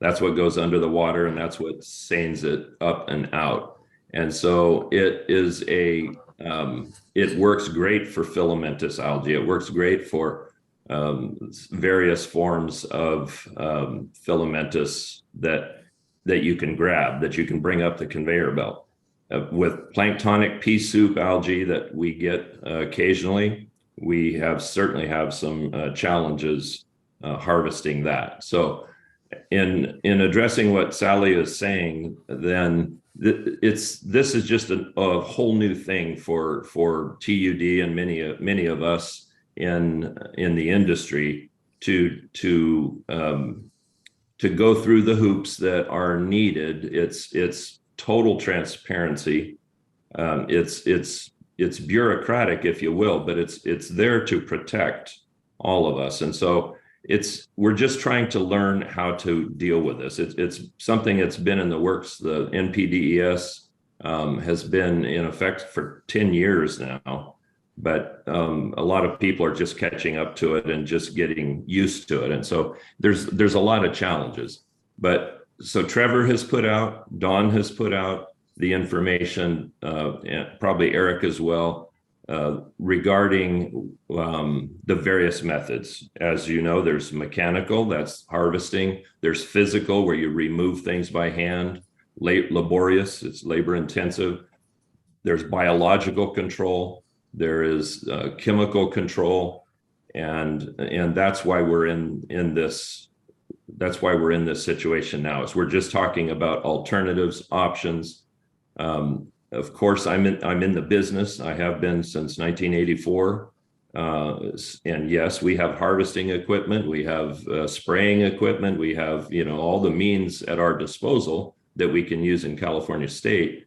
That's what goes under the water, and that's what seins it up and out. And so it works great for filamentous algae. It works great for various forms of filamentous that you can grab, that you can bring up the conveyor belt. With planktonic pea soup algae that we get occasionally, we certainly have some challenges harvesting that. So in addressing what Sally is saying, then this is just a whole new thing for TUD and many of us in the industry to go through the hoops that are needed. It's total transparency. It's bureaucratic, if you will, but it's there to protect all of us. And so we're just trying to learn how to deal with this. It's something that's been in the works. The NPDES has been in effect for 10 years now, but a lot of people are just catching up to it and just getting used to it. And so there's a lot of challenges. But so Trevor has put out, Dawn has put out the information, and probably Eric as well, regarding the various methods. As you know, there's mechanical, that's harvesting. There's physical, where you remove things by hand. Laborious, it's labor intensive. There's biological control. There is chemical control, and that's why we're in this. That's why we're in this situation now. Is we're just talking about alternatives, options. Of course, I'm in the business. I have been since 1984. And yes, we have harvesting equipment. We have spraying equipment. We have, all the means at our disposal that we can use in California state.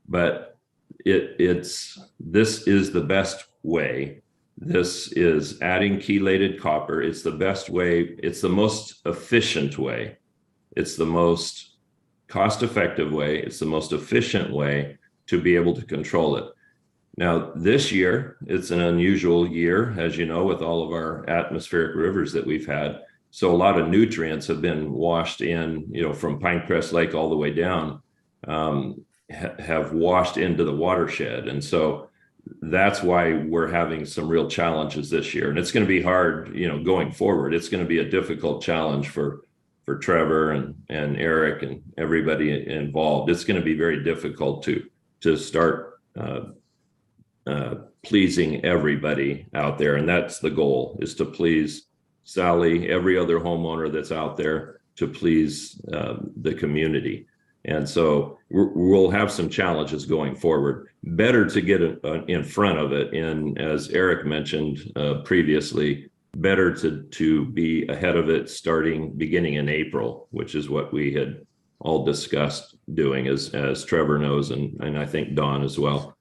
But this is the best way. This is adding chelated copper. It's the best way. It's the most efficient way. It's the most cost-effective way. It's the most efficient way to be able to control it. Now, this year, it's an unusual year, as you know, with all of our atmospheric rivers that we've had. So a lot of nutrients have been washed in, from Pinecrest Lake all the way down, have washed into the watershed. And so that's why we're having some real challenges this year. And it's going to be hard, going forward. It's going to be a difficult challenge for Trevor and Eric and everybody involved. It's going to be very difficult to start pleasing everybody out there. And that's the goal, is to please Sally, every other homeowner that's out there, to please the community. And so we'll have some challenges going forward. Better to get in front of it. And as Eric mentioned previously, better to be ahead of it beginning in April, which is what we had all discussed doing, as Trevor knows, and I think Dawn as well.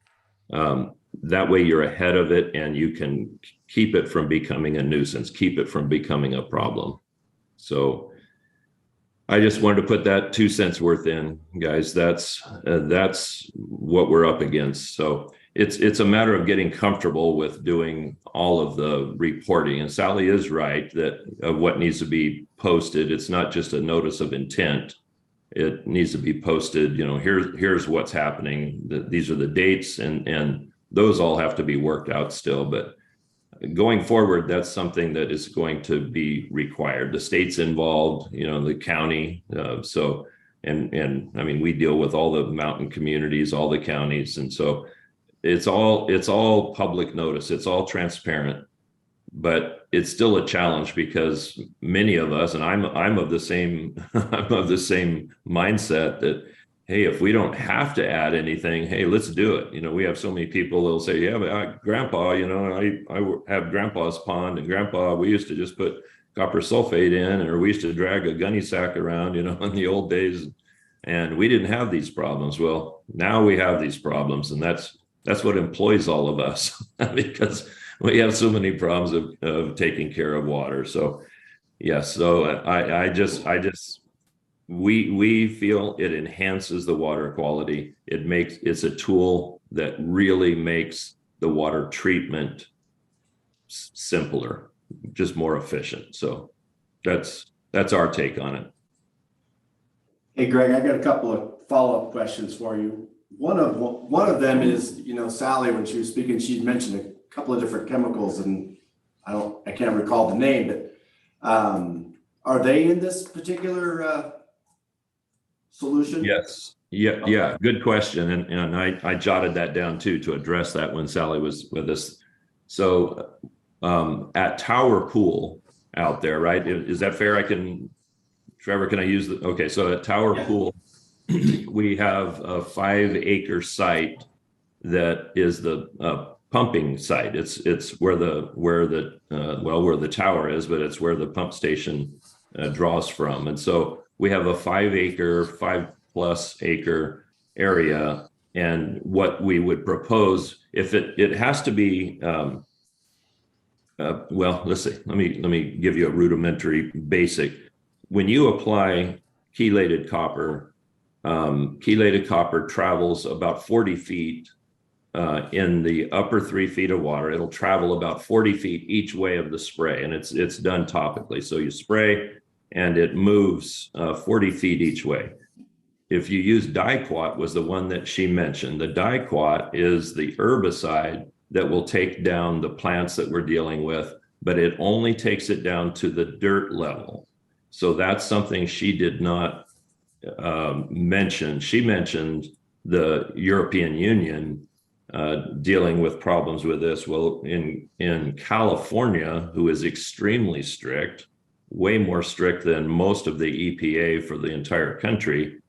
That way you're ahead of it and you can keep it from becoming a nuisance, keep it from becoming a problem. So I just wanted to put that 2 cents worth in, guys. That's what we're up against. So it's a matter of getting comfortable with doing all of the reporting. And Sally is right that what needs to be posted, it's not just a notice of intent. It needs to be posted, here's what's happening. These are the dates, and those all have to be worked out still. But going forward, that's something that is going to be required. The state's involved, the county. And I mean, we deal with all the mountain communities, all the counties. And so it's all public notice. It's all transparent, but it's still a challenge because many of us, and I'm of the same, I'm of the same mindset that, hey, if we don't have to add anything, hey, let's do it. We have so many people that'll say, yeah, but Grandpa, I have Grandpa's pond, and Grandpa, we used to just put copper sulfate in, or we used to drag a gunny sack around, in the old days, and we didn't have these problems. Well, now we have these problems, and that's what employs all of us because we have so many problems of taking care of water. So yes, so we feel it enhances the water quality. It's a tool that really makes the water treatment simpler, just more efficient. So that's our take on it. Hey, Greg, I got a couple of follow-up questions for you. One of them is, Sally, when she was speaking, she mentioned a couple of different chemicals, and I can't recall the name, but are they in this particular solution? Yes. Yeah. Okay. Yeah. Good question. And I jotted that down too, to address that when Sally was with us. So at Tower Pool out there, right? Is that fair? Trevor, can I use okay. So at Tower Yeah. Pool, we have a 5-acre site that is the pumping site. It's where the tower is, but it's where the pump station draws from. And so we have a 5-acre, 5+ acre area. And what we would propose, if it has to be, well, let's see. Let me give you a rudimentary basic. When you apply chelated copper travels about 40 feet in the upper 3 feet of water. It'll travel about 40 feet each way of the spray, and it's done topically. So you spray, and it moves 40 feet each way. If you use diquat, was the one that she mentioned. The diquat is the herbicide that will take down the plants that we're dealing with, but it only takes it down to the dirt level. So that's something she did not mention. She mentioned the European Union dealing with problems with this. Well, in California, who is extremely strict, way more strict than most of the EPA for the entire country,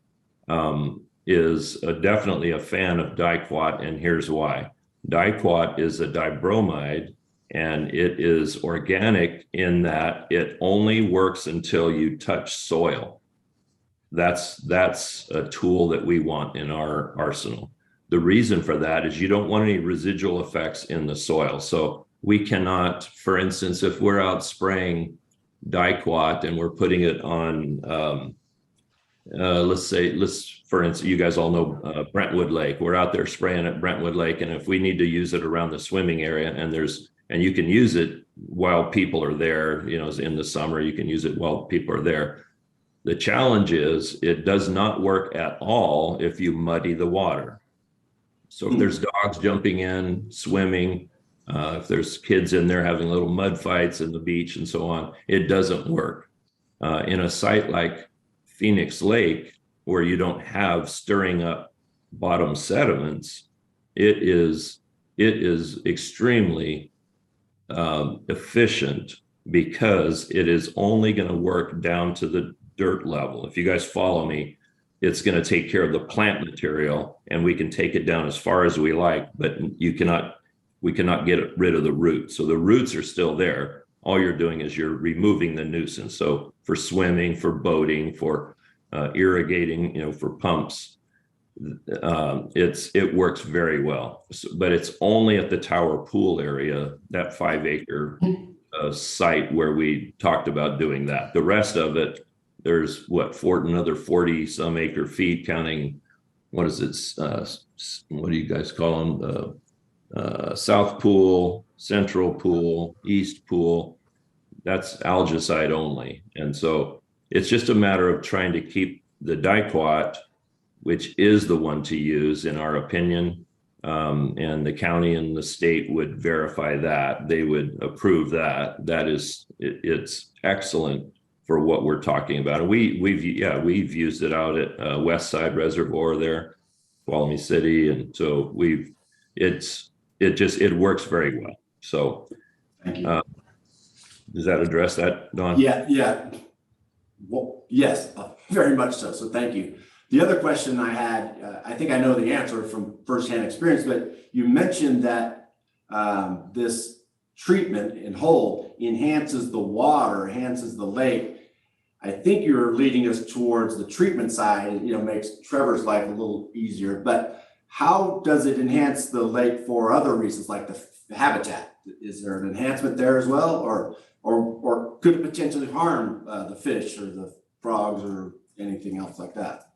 is definitely a fan of diquat, and here's why. Diquat is a dibromide, and it is organic in that it only works until you touch soil. That's a tool that we want in our arsenal. The reason for that is you don't want any residual effects in the soil. So we cannot, for instance, if we're out spraying diquat and we're putting it on, for instance, you guys all know Brentwood Lake. We're out there spraying at Brentwood Lake, and if we need to use it around the swimming area, and you can use it while people are there, in the summer, you can use it while people are there. The challenge is it does not work at all if you muddy the water. So if there's dogs jumping in, swimming, if there's kids in there having little mud fights in the beach and so on, it doesn't work. In a site like Phoenix Lake, where you don't have stirring up bottom sediments, it is extremely efficient, because it is only going to work down to the dirt level. If you guys follow me, it's going to take care of the plant material, and we can take it down as far as we like, but we cannot get rid of the roots. So the roots are still there. All you're doing is you're removing the nuisance. So for swimming, for boating, for irrigating, for pumps, it works very well. But it's only at the Tower Pool area, that 5-acre site, where we talked about doing that. The rest of it, there's another 40 some acre feet, counting, what is it? What do you guys call them? South Pool, Central Pool, East Pool. That's algicide only. And so it's just a matter of trying to keep the diquat, which is the one to use in our opinion. And the county and the state would verify that. They would approve that. It's excellent for what we're talking about. And we've used it out at West Side Reservoir there, Tuolumne City, and so it works very well. So, thank you. Does that address that, Don? Yeah. Well, yes, very much so. So thank you. The other question I had, I think I know the answer from firsthand experience, but you mentioned that this treatment in whole enhances the water, enhances the lake. I think you're leading us towards the treatment side, makes Trevor's life a little easier, but how does it enhance the lake for other reasons, like the habitat? Is there an enhancement there as well, or could it potentially harm the fish or the frogs or anything else like that?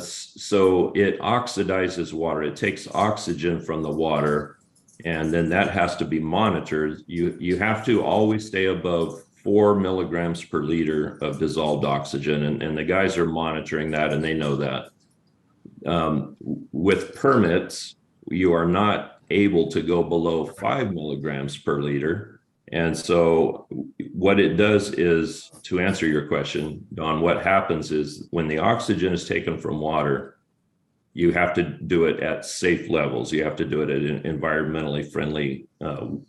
So it oxidizes water. It takes oxygen from the water, and then that has to be monitored. You have to always stay above 4 milligrams per liter of dissolved oxygen, and the guys are monitoring that, and they know that. With permits, you are not able to go below 5 milligrams per liter. And so what it does is, to answer your question, Don, what happens is when the oxygen is taken from water, you have to do it at safe levels. You have to do it at environmentally friendly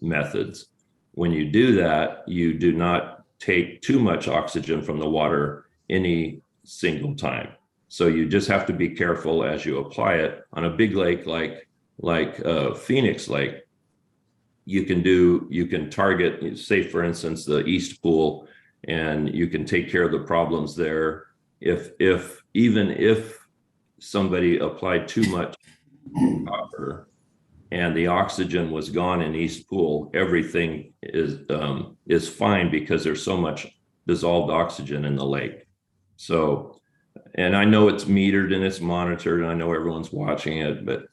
methods. When you do that, you do not take too much oxygen from the water any single time. So you just have to be careful as you apply it. On a big lake like Phoenix Lake, you can target, say for instance, the East Pool, and you can take care of the problems there. Even if somebody applied too much copper and the oxygen was gone in East Pool, everything is fine because there's so much dissolved oxygen in the lake. So, and I know it's metered and it's monitored, and I know everyone's watching it, but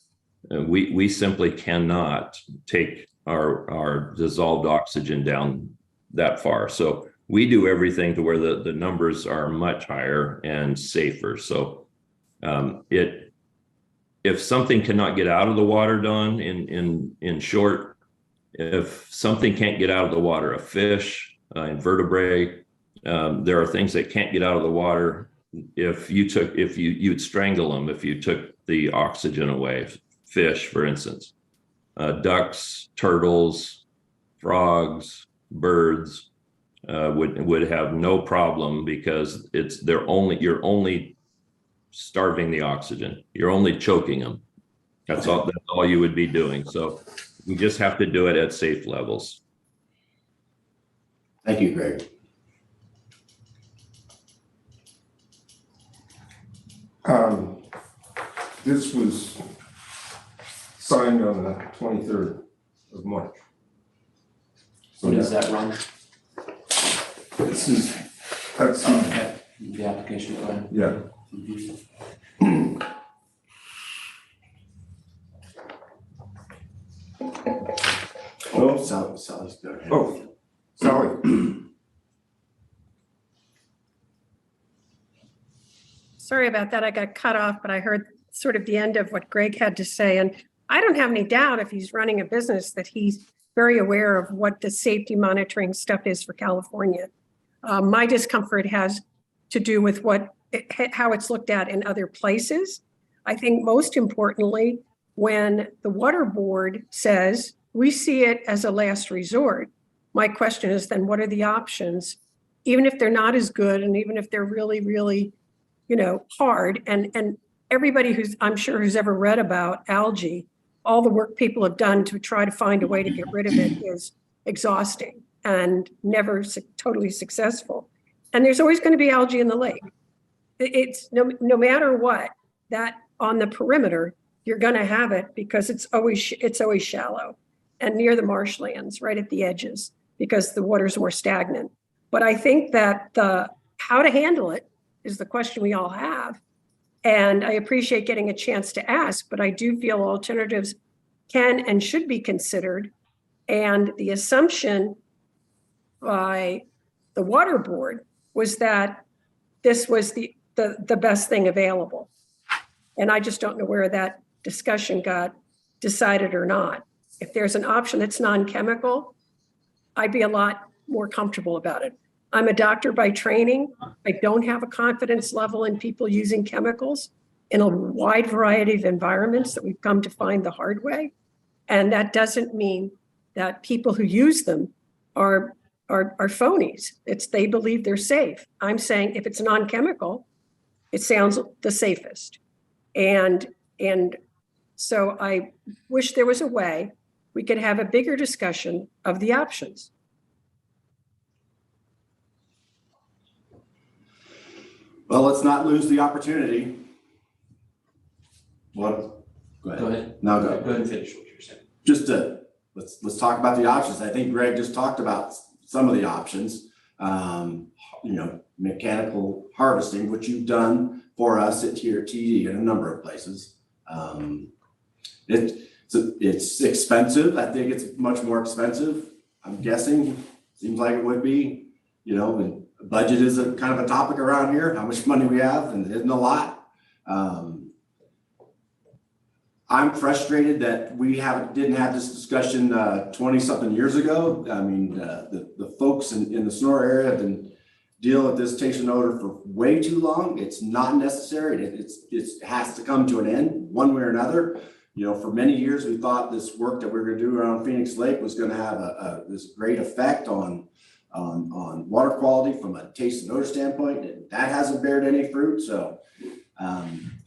we simply cannot take our dissolved oxygen down that far. So we do everything to where the numbers are much higher and safer. So if something cannot get out of the water, Don, in short, if something can't get out of the water, a fish, invertebrate, there are things that can't get out of the water. You'd strangle them if you took the oxygen away. Fish, for instance, ducks, turtles, frogs, birds would have no problem because you're only starving the oxygen. You're only choking them. That's all you would be doing. So you just have to do it at safe levels. Thank you, Greg. This was signed on the 23rd of March. So When does that run? That's The application plan? yeah. Oh, Sally's go ahead. Oh, Sally. Sorry about that. I got cut off, but I heard sort of the end of what Greg had to say. And I don't have any doubt if he's running a business that he's very aware of what the safety monitoring stuff is for California. My discomfort has to do with how it's looked at in other places. I think most importantly, when the water board says, we see it as a last resort, my question is then what are the options? Even if they're not as good, and even if they're really, really, hard, and everybody I'm sure who's ever read about algae, all the work people have done to try to find a way to get rid of it is exhausting and never totally successful. And there's always going to be algae in the lake. It's no matter what, that on the perimeter, you're going to have it because it's always shallow and near the marshlands, right at the edges, because the water's more stagnant. But I think that how to handle it is the question we all have. And I appreciate getting a chance to ask, but I do feel alternatives can and should be considered. And the assumption by the water board was that this was the best thing available. And I just don't know where that discussion got decided or not. If there's an option that's non-chemical, I'd be a lot more comfortable about it. I'm a doctor by training. I don't have a confidence level in people using chemicals in a wide variety of environments that we've come to find the hard way. And that doesn't mean that people who use them are phonies. They believe they're safe. I'm saying if it's non-chemical, it sounds the safest. And so I wish there was a way we could have a bigger discussion of the options. Well, let's not lose the opportunity. What? Go ahead. Go ahead. No, Go ahead and finish what you're saying. Just let's talk about the options. I think Greg just talked about some of the options. Mechanical harvesting, which you've done for us at TD in a number of places. It's expensive. I think it's much more expensive. I'm guessing. Seems like it would be. you know, and budget is a kind of a topic around here, how much money we have, and it isn't a lot. I'm frustrated that we didn't have this discussion 20-something years ago. I mean, the folks in the Sonora area have been dealing with this taste and odor for way too long. It's not necessary. It has to come to an end one way or another. You know, for many years, we thought this work that we were going to do around Phoenix Lake was going to have this great effect on water quality from a taste and odor standpoint. And that hasn't bared any fruit. So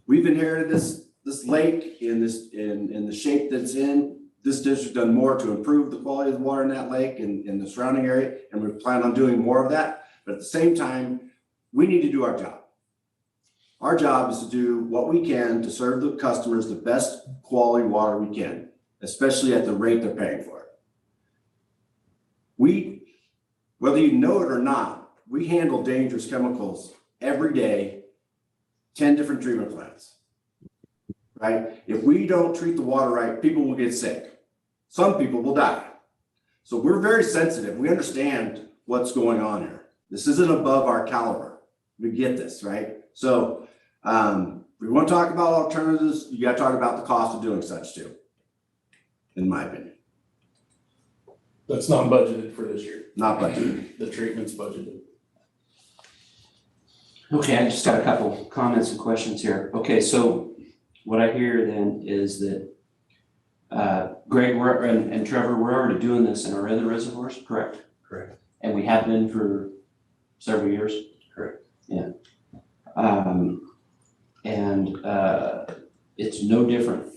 we've inherited this lake in the shape that's in. This district done more to improve the quality of the water in that lake and in the surrounding area, and we plan on doing more of that. But at the same time, we need to do our job. Our job is to do what we can to serve the customers the best quality water we can, especially at the rate they're paying for it. Whether you know it or not, we handle dangerous chemicals every day, 10 different treatment plants. Right? If we don't treat the water right, people will get sick. Some people will die. So we're very sensitive. We understand what's going on here. This isn't above our caliber. We get this, right? So if we want to talk about alternatives, you got to talk about the cost of doing such too, in my opinion. That's not budgeted for this year. Not budgeted. The treatment's budgeted. Okay, I just got a couple comments and questions here. Okay, so what I hear then is that Greg and Trevor, we're already doing this in our other reservoirs, correct? Correct. And we have been for several years? Correct. Yeah. It's no different.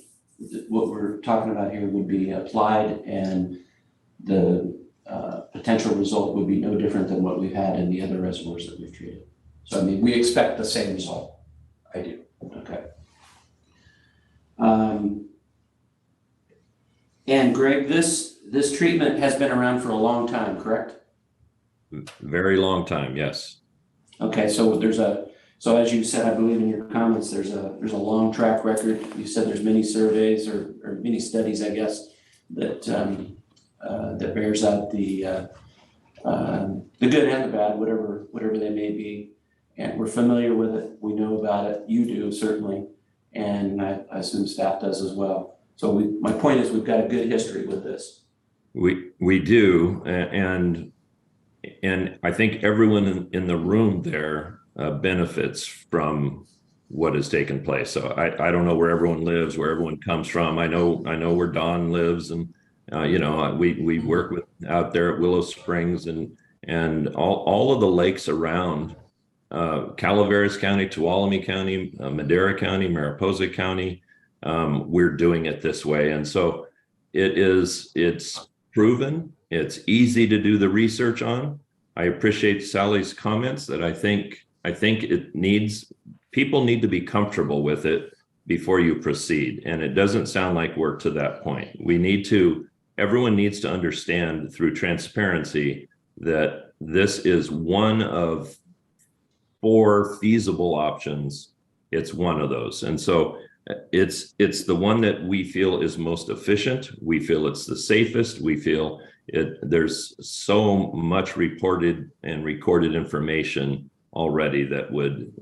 What we're talking about here would be applied, and the potential result would be no different than what we've had in the other reservoirs that we've treated. So, I mean, we expect the same result. I do. Okay. And Greg, this treatment has been around for a long time, correct? Very long time, yes. Okay, so so as you said, I believe in your comments, there's a long track record. You said there's many surveys or many studies, I guess, that that bears out the good and the bad, whatever they may be. And we're familiar with it. We know about it. You do, certainly. And I assume staff does as well. So my point is, we've got a good history with this. We do, and I think everyone in the room there benefits from what has taken place. So I don't know where everyone lives, where everyone comes from. I know where Don lives, and we work with out there at Willow Springs and all of the lakes around Calaveras County, Tuolumne County, Madera County, Mariposa County. We're doing it this way, and so it's proven. It's easy to do the research on. I appreciate Sally's comments that I think people need to be comfortable with it before you proceed. And it doesn't sound like we're to that point. Everyone needs to understand through transparency that this is one of 4 feasible options. It's one of those. And so it's the one that we feel is most efficient. We feel it's the safest. We feel there's so much reported and recorded information already that would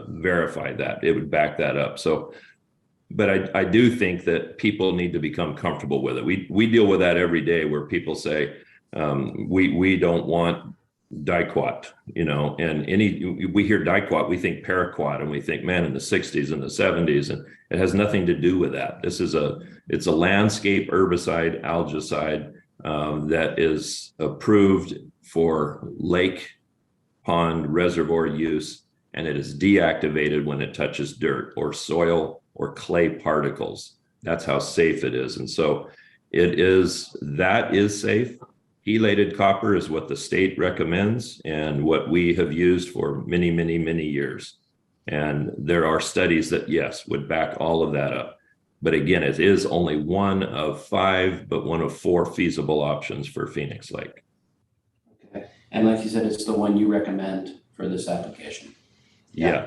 verify that. It would back that up. So, but I do think that people need to become comfortable with it. We deal with that every day, where people say, we don't want diquat, and we hear diquat, we think paraquat, and we think, man, in the 60s and the 70s, and it has nothing to do with that. It's a landscape herbicide, algicide, that is approved for lake, pond, reservoir use, and it is deactivated when it touches dirt or soil or clay particles. That's how safe it is. And so that is safe. Chelated copper is what the state recommends and what we have used for many, many, many years. And there are studies that, yes, would back all of that up. But again, it is only one of 5, but one of 4 feasible options for Phoenix Lake. Okay. And like you said, it's the one you recommend for this application. Yeah.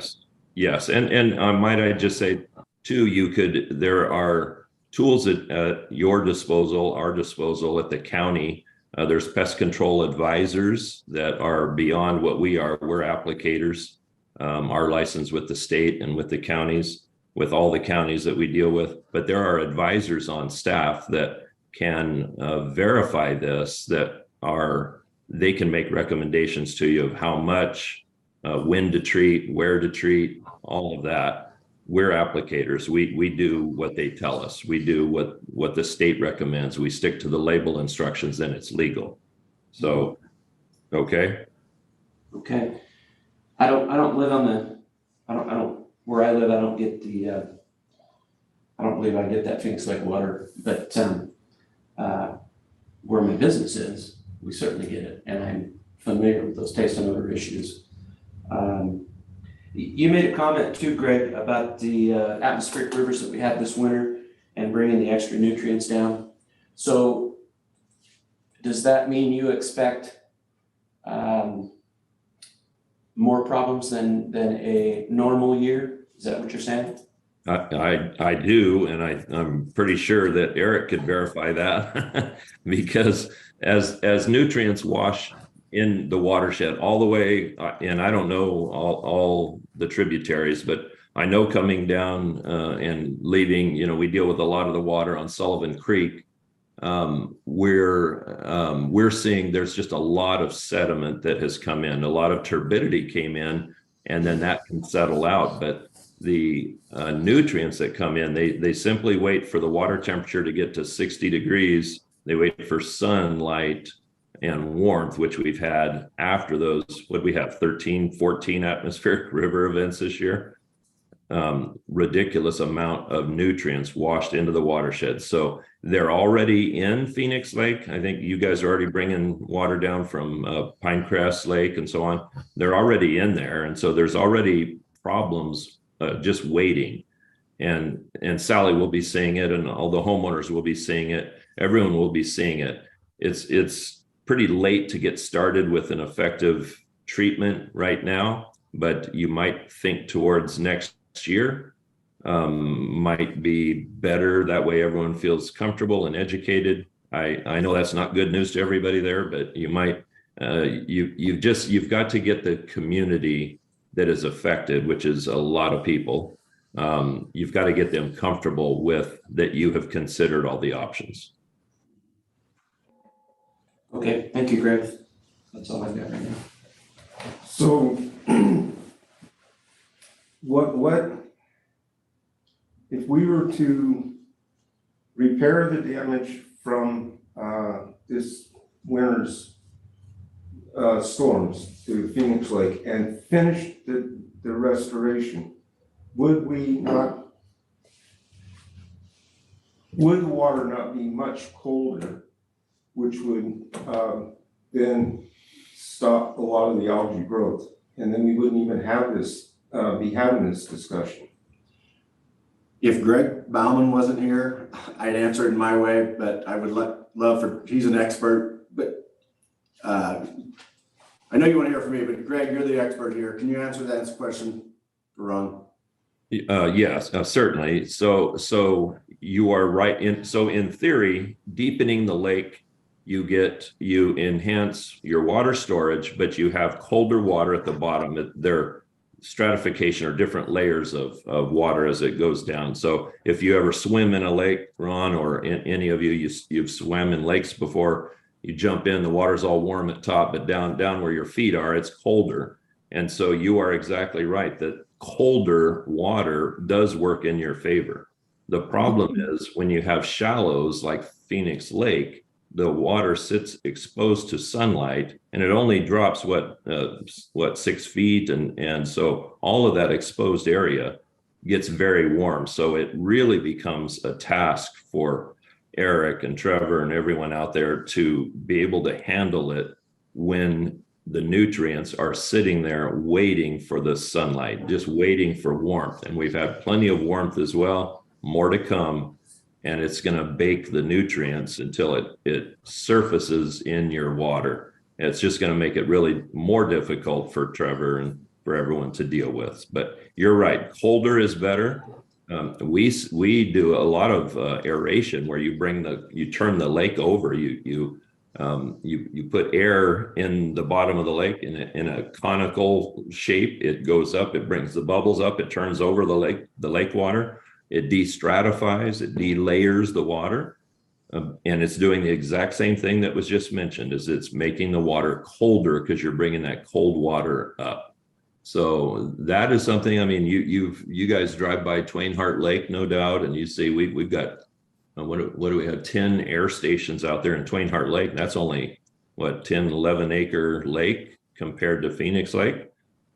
Yes. And might I just say too, there are tools at your disposal, our disposal at the county, There's pest control advisors that are beyond what we are. We're applicators, are licensed with the state and with the counties, with all the counties that we deal with. But there are advisors on staff that can verify this, they can make recommendations to you of how much, when to treat, where to treat, all of that. We're applicators. We do what they tell us. We do what the state recommends. We stick to the label instructions, then it's legal. So, okay. Okay. I don't live on the, where I live, I don't get the, I don't believe I get that Phoenix Lake water, but, where my business is, we certainly get it. And I'm familiar with those taste and odor issues. You made a comment too, Greg, about the atmospheric rivers that we had this winter and bringing the extra nutrients down. So does that mean you expect more problems than a normal year? Is that what you're saying? I do, and I'm pretty sure that Eric could verify that because as nutrients wash in the watershed all the way, and I don't know all the tributaries, but I know coming down and leaving, we deal with a lot of the water on Sullivan Creek. We're seeing there's just a lot of sediment that has come in, a lot of turbidity came in, and then that can settle out. But the nutrients that come in, they simply wait for the water temperature to get to 60 degrees. They wait for sunlight and warmth, which we've had after those, what we have, 13, 14 atmospheric river events this year. Ridiculous amount of nutrients washed into the watershed. So they're already in Phoenix Lake. I think you guys are already bringing water down from Pinecrest Lake and so on. They're already in there. And so there's already problems just waiting. And Sally will be seeing it, and all the homeowners will be seeing it. Everyone will be seeing it. It's pretty late to get started with an effective treatment right now, but you might think towards next year might be better. That way everyone feels comfortable and educated. I know that's not good news to everybody there, but you might, you've got to get the community that is affected, which is a lot of people. You've got to get them comfortable with that you have considered all the options. Okay, thank you, Greg. That's all I've got right now. So what if we were to repair the damage from this winter's storms to Phoenix Lake and finish the restoration, would the water not be much colder, which would then stop a lot of the algae growth? And then we wouldn't even have this, be having this discussion. If Greg Bauman wasn't here, I'd answer it in my way, but I would love for, he's an expert, but I know you want to hear from me, but Greg, you're the expert here. Can you answer that question for Ron? Yes, certainly. So you are right. In theory, deepening the lake, you enhance your water storage, but you have colder water at the bottom. There stratification or different layers of water as it goes down. So if you ever swim in a lake, Ron, or any of you've swam in lakes before, you jump in, the water's all warm at top, but down where your feet are, it's colder. And so you are exactly right that colder water does work in your favor. The problem is when you have shallows like Phoenix Lake, the water sits exposed to sunlight and it only drops 6 feet. And so all of that exposed area gets very warm. So it really becomes a task for Eric and Trevor and everyone out there to be able to handle it when the nutrients are sitting there waiting for the sunlight, just waiting for warmth. And we've had plenty of warmth as well, more to come. And it's going to bake the nutrients until it surfaces in your water. It's just going to make it really more difficult for Trevor and for everyone to deal with. But you're right, colder is better. We do a lot of aeration where you turn the lake over, you You put air in the bottom of the lake in a conical shape. It goes up, it brings the bubbles up, it turns over the lake water, it destratifies, it delayers the water. And it's doing the exact same thing that was just mentioned, is it's making the water colder because you're bringing that cold water up. So that is something, I mean, you guys drive by Twain Harte Lake, no doubt, and you see we've got, what do we have, 10 air stations out there in Twain Harte Lake. That's only, what, 10, 11 acre lake compared to Phoenix Lake.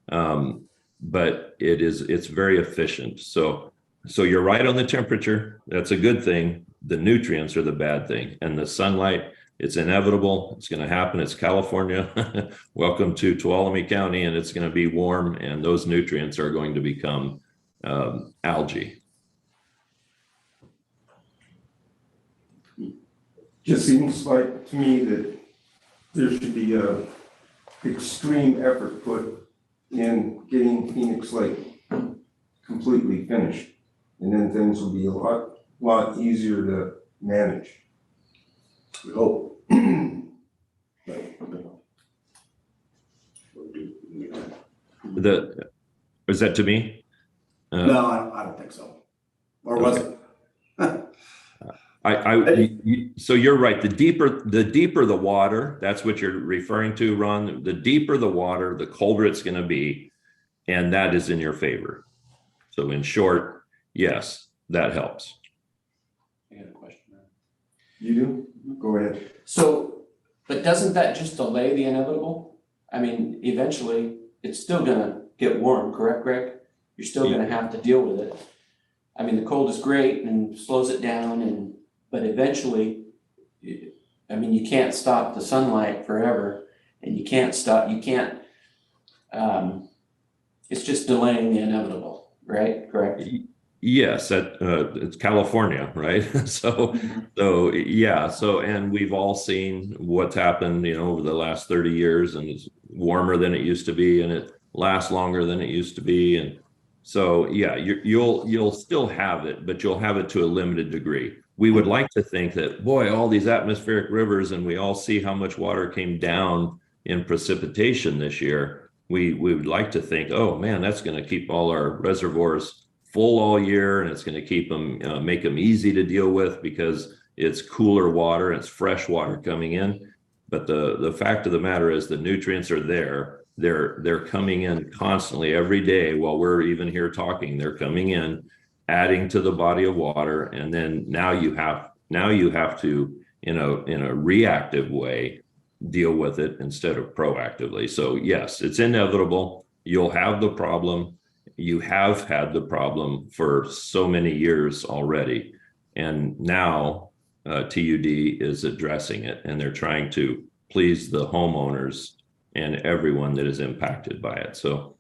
But it's very efficient. So you're right on the temperature. That's a good thing. The nutrients are the bad thing. And the sunlight, it's inevitable. It's going to happen. It's California. Welcome to Tuolumne County, and it's going to be warm, and those nutrients are going to become algae. Just seems like to me that there should be a extreme effort put in getting Phoenix Lake completely finished. And then things will be a lot easier to manage. We hope. Is that to me? No, I don't think so. Or was it? So you're right. The deeper the water, that's what you're referring to, Ron. The deeper the water, the colder it's going to be, and that is in your favor. So in short, yes, that helps. I got a question. You do? Go ahead. So, but doesn't that just delay the inevitable? I mean, eventually, it's still gonna get warm, correct, Greg? You're still gonna have to deal with it. I mean, the cold is great and slows it down, but eventually, I mean, you can't stop the sunlight forever, and it's just delaying the inevitable, right? Correct? Yes, it's California, right? So yeah. So, and we've all seen what's happened, over the last 30 years, and it's warmer than it used to be, and it lasts longer than it used to be, and so yeah, you'll still have it, but you'll have it to a limited degree. We would like to think that, boy, all these atmospheric rivers, and we all see how much water came down in precipitation this year. We would like to think, oh man, that's going to keep all our reservoirs full all year, and it's going to keep them, make them easy to deal with because it's cooler water, it's fresh water coming in. But the fact of the matter is the nutrients are there. They're coming in constantly every day while we're even here talking. They're coming in, adding to the body of water, and then now you have to, in a reactive way, deal with it instead of proactively. So yes, it's inevitable. You'll have the problem. You have had the problem for so many years already, and now TUD is addressing it, and they're trying to please the homeowners and everyone that is impacted by it. So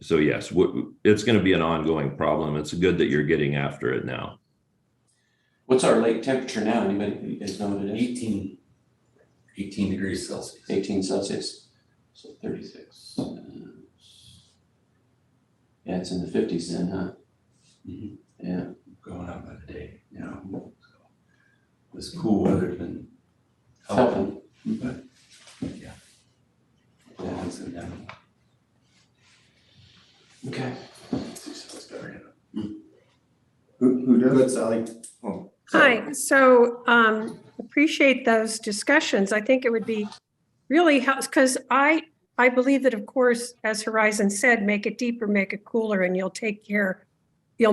yes, it's going to be an ongoing problem. It's good that you're getting after it now. What's our lake temperature now? Anybody guys know what it is? 18 degrees Celsius. 18 Celsius, so 36. Yeah, it's in the 50s then, huh? Mm-hmm. Yeah. Going up by the day, So this cool weather's been Helping. but yeah, it's inevitable. Okay. Who does? Good, Sally. Oh, Hi, so appreciate those discussions. I think it would be really helps because I believe that, of course, as Horizon said, make it deeper, make it cooler, and you'll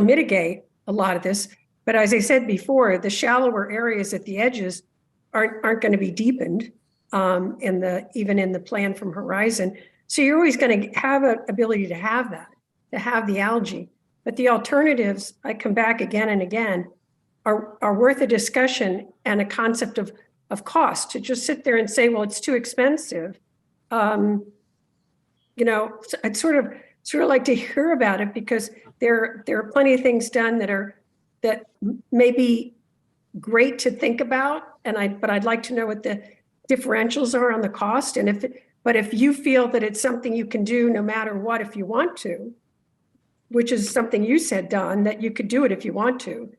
mitigate a lot of this. But as I said before, the shallower areas at the edges aren't going to be deepened even in the plan from Horizon. So you're always going to have an ability to have that, to have the algae. But the alternatives, I come back again and again, are worth a discussion and a concept of cost. To just sit there and say, well, it's too expensive. I'd sort of like to hear about it, because there are plenty of things done that may be great to think about, but I'd like to know what the differentials are on the cost, and if you feel that it's something you can do no matter what, if you want to, which is something you said, Don, that you could do it if you want to.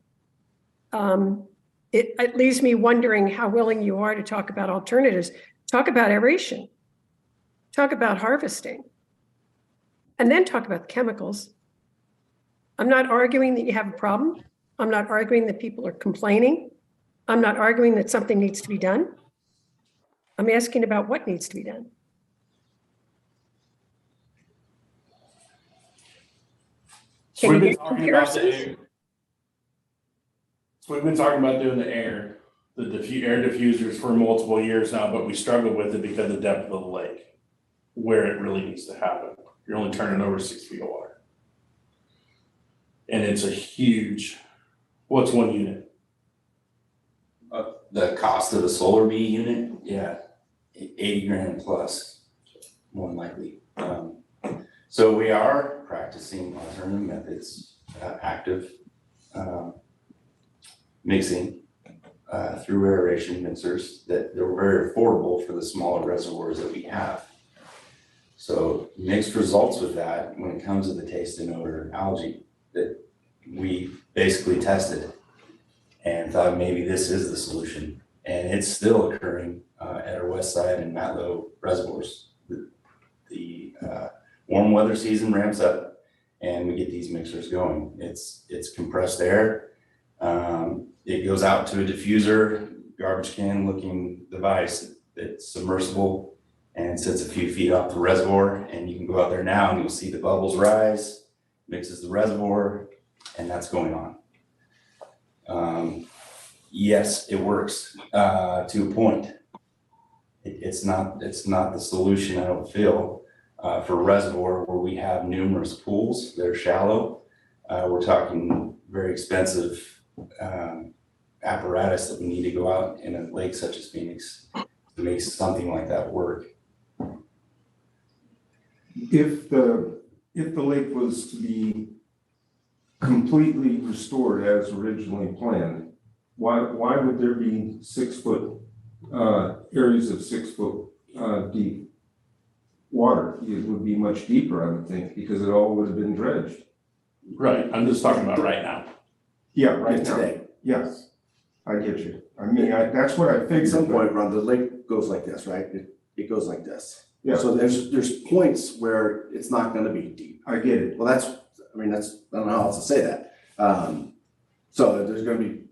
it leaves me wondering how willing you are to talk about alternatives, talk about aeration, talk about harvesting, and then talk about the chemicals. I'm not arguing that you have a problem. I'm not arguing that people are complaining. I'm not arguing that something needs to be done. I'm asking about what needs to be done. So Can we've you been get talking about the comparisons? air. So we've been talking about doing the air diffusers for multiple years now, but we struggle with it because of the depth of the lake, where it really needs to happen. You're only turning over 6 feet of water. And it's a huge, what's one unit? The cost of a solar bee unit, yeah, 80 grand plus, more than likely. So we are practicing alternative methods, active mixing through aeration mixers that they're very affordable for the smaller reservoirs that we have. So mixed results with that when it comes to the taste and odor of algae that we basically tested and thought maybe this is the solution. And it's still occurring at our west side and Matlow reservoirs. The warm weather season ramps up and we get these mixers going. It's compressed air. It goes out to a diffuser, garbage can looking device that's submersible and sits a few feet off the reservoir. And you can go out there now and you'll see the bubbles rise, mixes the reservoir, and that's going on. Yes, it works to a point. It's not the solution, I don't feel, for a reservoir where we have numerous pools that are shallow. We're talking very expensive apparatus that we need to go out in a lake such as Phoenix to make something like that work. If the lake was to be completely restored as originally planned, why would there be 6 foot areas of 6 foot deep water? It would be much deeper, I would think, because it all would have been dredged. Right, I'm just talking about right now. Yeah, right now. Today. Yes, I get you. I mean, that's what I figured. At some point, Ron, the lake goes like this, right? It goes like this. Yeah. So there's points where it's not gonna be deep. I get it. Well, I don't know how else to say that. So there's gonna be,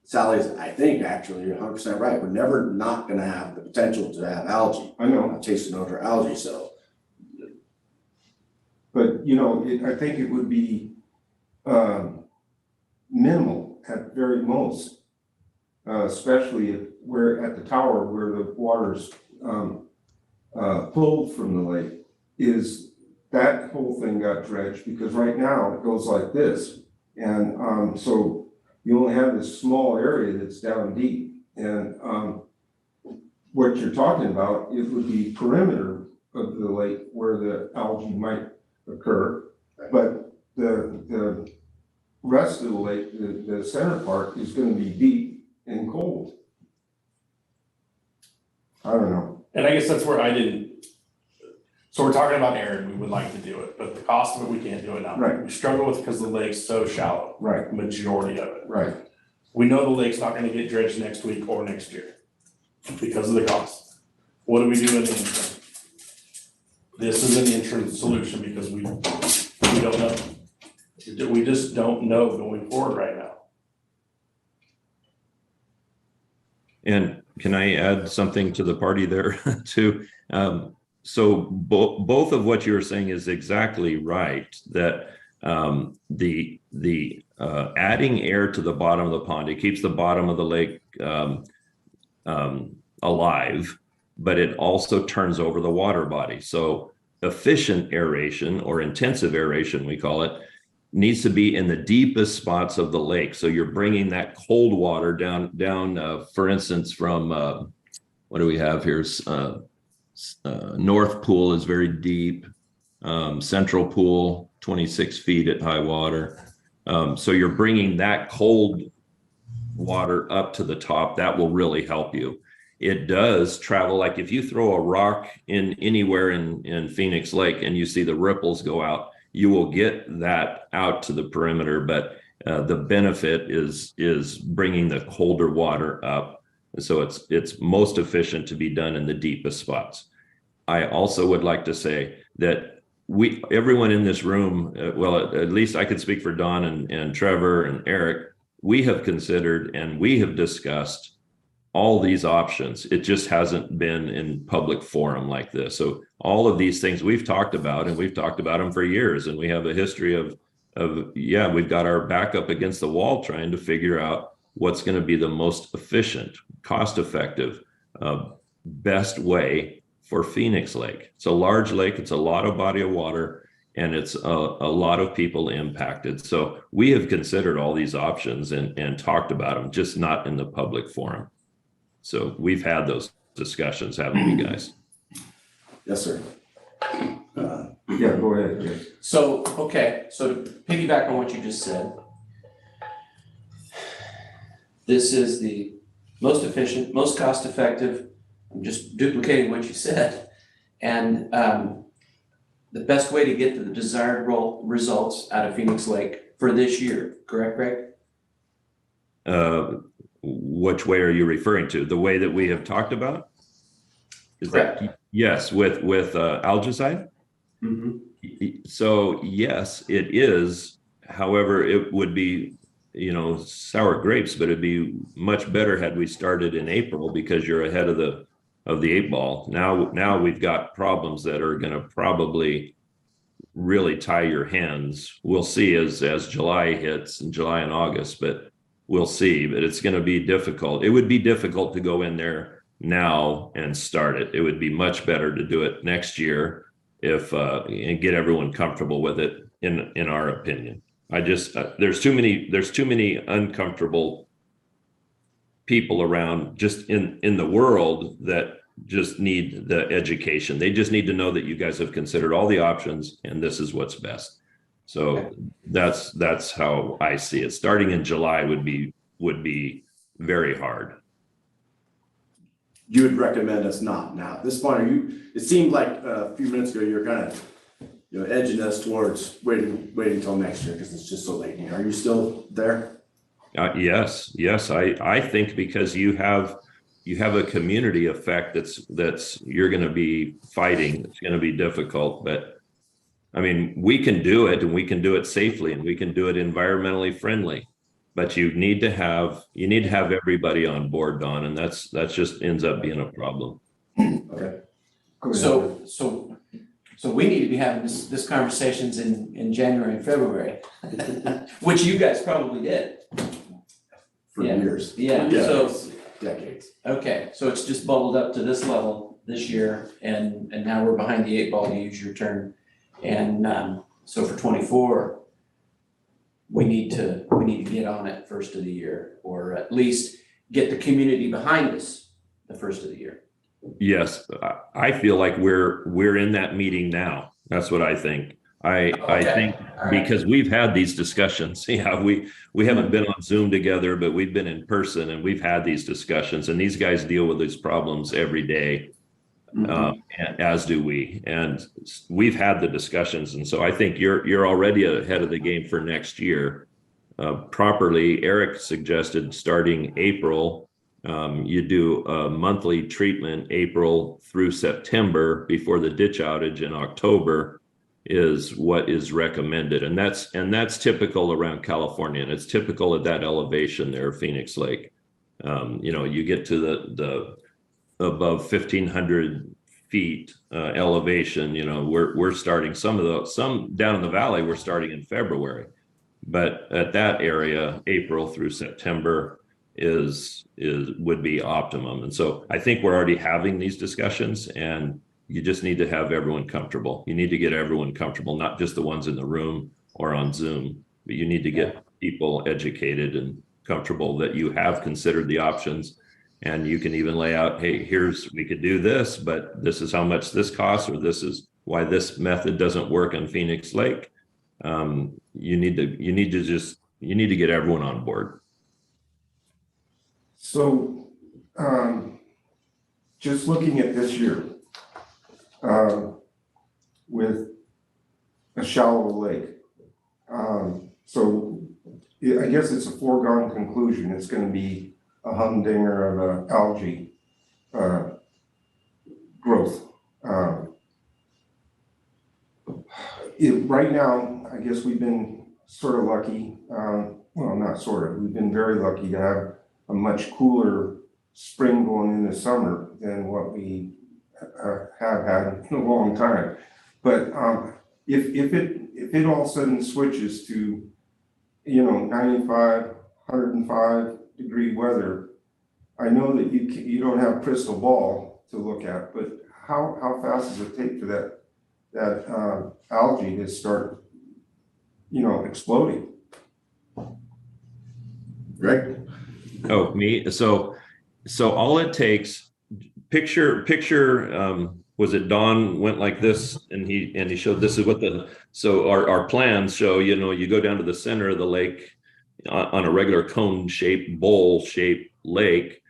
Sally's, I think, actually, you're 100% right. We're never not gonna have the potential to have algae. I know. Taste and odor algae, so. But, you know, I think it would be minimal at very most, especially if we're at the tower where the water's pulled from the lake, is that whole thing got dredged, because right now it goes like this. And so you only have this small area that's down deep. And what you're talking about, it would be perimeter of the lake where the algae might occur. But the rest of the lake, the center part, is going to be deep and cold. I don't know. And I guess that's where I didn't, so we're talking about air and we would like to do it, but the cost of it, we can't do it now. Right. We struggle with it because the lake's so shallow, Right, majority of it. right. We know the lake's not gonna get dredged next week or next year because of the cost. What do we do in the interim? This is an interim solution because we don't know. We just don't know going forward right now. And can I add something to the party there too? So both of what you're saying is exactly right, that the adding air to the bottom of the pond, it keeps the bottom of the lake alive, but it also turns over the water body. So efficient aeration, or intensive aeration, we call it, needs to be in the deepest spots of the lake. So you're bringing that cold water down, for instance, from what do we have here? North Pool is very deep. Central Pool, 26 feet at high water. So you're bringing that cold water up to the top. That will really help you. It does travel, like if you throw a rock in anywhere in Phoenix Lake and you see the ripples go out, you will get that out to the perimeter, but The benefit is bringing the colder water up. So it's most efficient to be done in the deepest spots. I also would like to say that everyone in this room, well, at least I could speak for Don and Trevor and Eric, we have considered and we have discussed all these options. It just hasn't been in public forum like this. So all of these things we've talked about, and we've talked about them for years, and we have a history of yeah, we've got our back up against the wall trying to figure out what's going to be the most efficient, cost effective, best way for Phoenix Lake. It's a large lake, it's a lot of body of water, and it's a lot of people impacted. So we have considered all these options and talked about them, just not in the public forum. So we've had those discussions, haven't we, guys? Yes, sir. Yeah, go ahead, Jay. So, okay, so to piggyback on what you just said, this is the most efficient, most cost effective. I'm just duplicating what you said. And the best way to get to the desired results out of Phoenix Lake for this year, correct, Greg? Which way are you referring to? The way that we have talked about? Is Correct. that, yes, with algicide? Mm-hmm. So yes, it is. However, it would be, sour grapes, but it'd be much better had we started in April because you're ahead of the 8 ball. Now we've got problems that are going to probably really tie your hands. We'll see as July hits, in July and August, but we'll see. But it's going to be difficult. It would be difficult to go in there now and start it. It would be much better to do it next year and get everyone comfortable with it. In our opinion, I just there's too many uncomfortable people around just in the world that just need the education. They just need to know that you guys have considered all the options and this is what's best. So that's how I see it. Starting in July would be very hard. You would recommend us not now. At this point, it seemed like a few minutes ago, you're kind of, edging us towards waiting until next year because it's just so late. Are you still there? Yes. I think because you have a community effect that's you're going to be fighting. It's going to be difficult, but I mean, we can do it and we can do it safely and we can do it environmentally friendly, but you need to have everybody on board, Don, and that's just ends up being a problem. Okay. So we need to be having this conversations in January and February, which you guys probably did. For years. Yeah, so so decades. okay, so it's just bubbled up to this level this year, and now we're behind the 8 ball, to use your term. And so for 24, we need to get on it first of the year, or at least get the community behind us the first of the year. Yes, I feel like we're in that meeting now. That's what I think. I think because we've had these discussions. Yeah, we haven't been on Zoom together, but we've been in person and we've had these discussions. And these guys deal with these problems every day, as do we. And we've had the discussions. And so I think you're already ahead of the game for next year. Properly, Eric suggested starting April. You do a monthly treatment April through September before the ditch outage in October is what is recommended. And that's typical around California, and it's typical at that elevation there, Phoenix Lake. You get to the above 1,500 feet elevation, we're starting some down in the valley, we're starting in February. But at that area, April through September would be optimum. And so I think we're already having these discussions, and you just need to have everyone comfortable. You need to get everyone comfortable, not just the ones in the room or on Zoom, but you need to get people educated and comfortable that you have considered the options. And you can even lay out, hey, we could do this, but this is how much this costs, or this is why this method doesn't work on Phoenix Lake. You need to get everyone on board. So, just looking at this year, with a shallow lake, so I guess it's a foregone conclusion. It's going to be a humdinger of algae growth. Right now, I guess we've been sort of lucky. Well, not sort of. We've been very lucky to have a much cooler spring going into summer than what we have had in a long time. But if it all of a sudden switches to 95, 105 degree weather, I know that you don't have a crystal ball to look at, but how fast does it take for that algae to start exploding? Greg? Oh, me? So all it takes, picture, was it Don went like this and he showed this is what so our plans show, you go down to the center of the lake on a regular cone shaped, bowl shaped lake,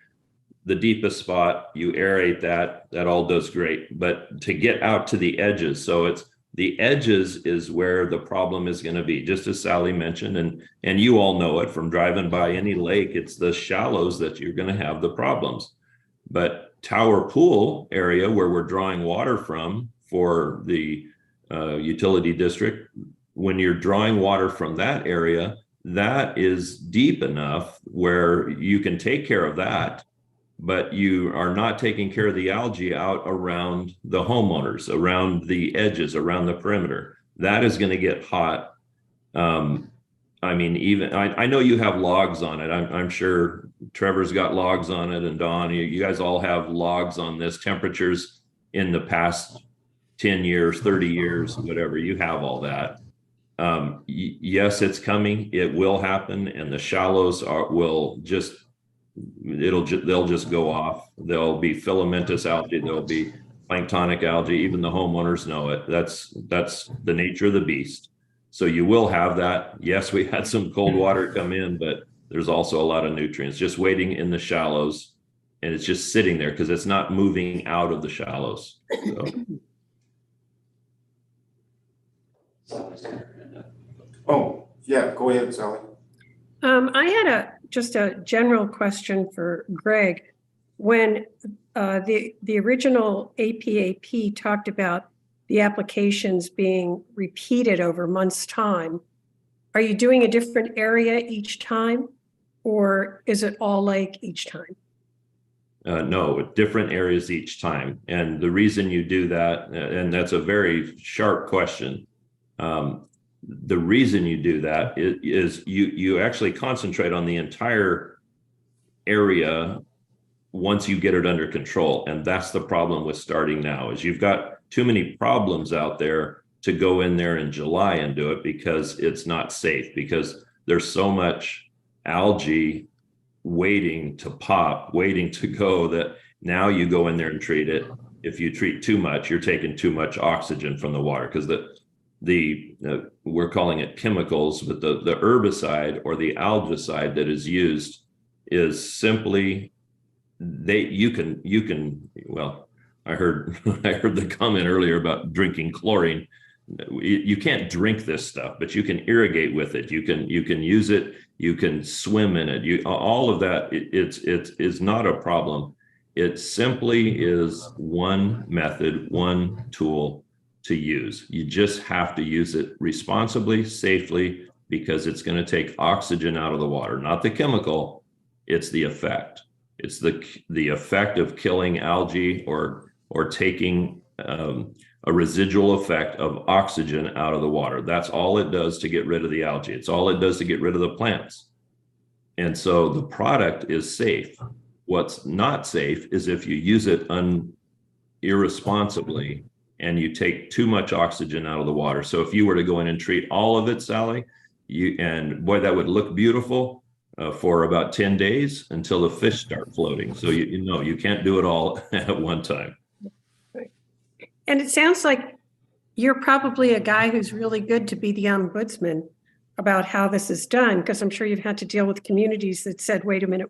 the deepest spot, you aerate that all does great. But to get out to the edges, so it's the edges is where the problem is going to be, just as Sally mentioned, and you all know it from driving by any lake, it's the shallows that you're going to have the problems. But Tower Pool area where we're drawing water from for the utility district, when you're drawing water from that area, that is deep enough where you can take care of that, but you are not taking care of the algae out around the homeowners, around the edges, around the perimeter. That is going to get hot. I mean, even I know you have logs on it. I'm sure Trevor's got logs on it, and Don, you guys all have logs on this. Temperatures in the past 10 years, 30 years, whatever, you have all that. Yes, it's coming. It will happen, and the shallows will just they'll just go off. There'll be filamentous algae. There'll be planktonic algae. Even the homeowners know it. That's the nature of the beast. So you will have that. Yes, we had some cold water come in, but there's also a lot of nutrients just waiting in the shallows, and it's just sitting there because it's not moving out of the shallows. So. Oh, yeah, go ahead, Sally. I had just a general question for Greg. When the original APAP talked about the applications being repeated over months' time, are you doing a different area each time, or is it all lake each time? No, different areas each time. And the reason you do that, and that's a very sharp question, the reason you do that is you actually concentrate on the entire area once you get it under control. And that's the problem with starting now, is you've got too many problems out there to go in there in July and do it, because it's not safe, because there's so much algae waiting to pop, waiting to go, that now you go in there and treat it. If you treat too much, you're taking too much oxygen from the water, because we're calling it chemicals, but the herbicide or the algicide that is used is simply you can well, I heard the comment earlier about drinking chlorine. You can't drink this stuff, but you can irrigate with it. You can use it. You can swim in it. All of that. It's not a problem. It simply is one method, one tool to use. You just have to use it responsibly, safely, because it's going to take oxygen out of the water, not the chemical. It's the effect. It's the effect of killing algae or taking a residual effect of oxygen out of the water. That's all it does to get rid of the algae. It's all it does to get rid of the plants. And so the product is safe. What's not safe is if you use it irresponsibly and you take too much oxygen out of the water. So if you were to go in and treat all of it, Sally, and boy, that would look beautiful for about 10 days until the fish start floating. So you can't do it all at one time. And it sounds like you're probably a guy who's really good to be the ombudsman about how this is done, because I'm sure you've had to deal with communities that said, wait a minute,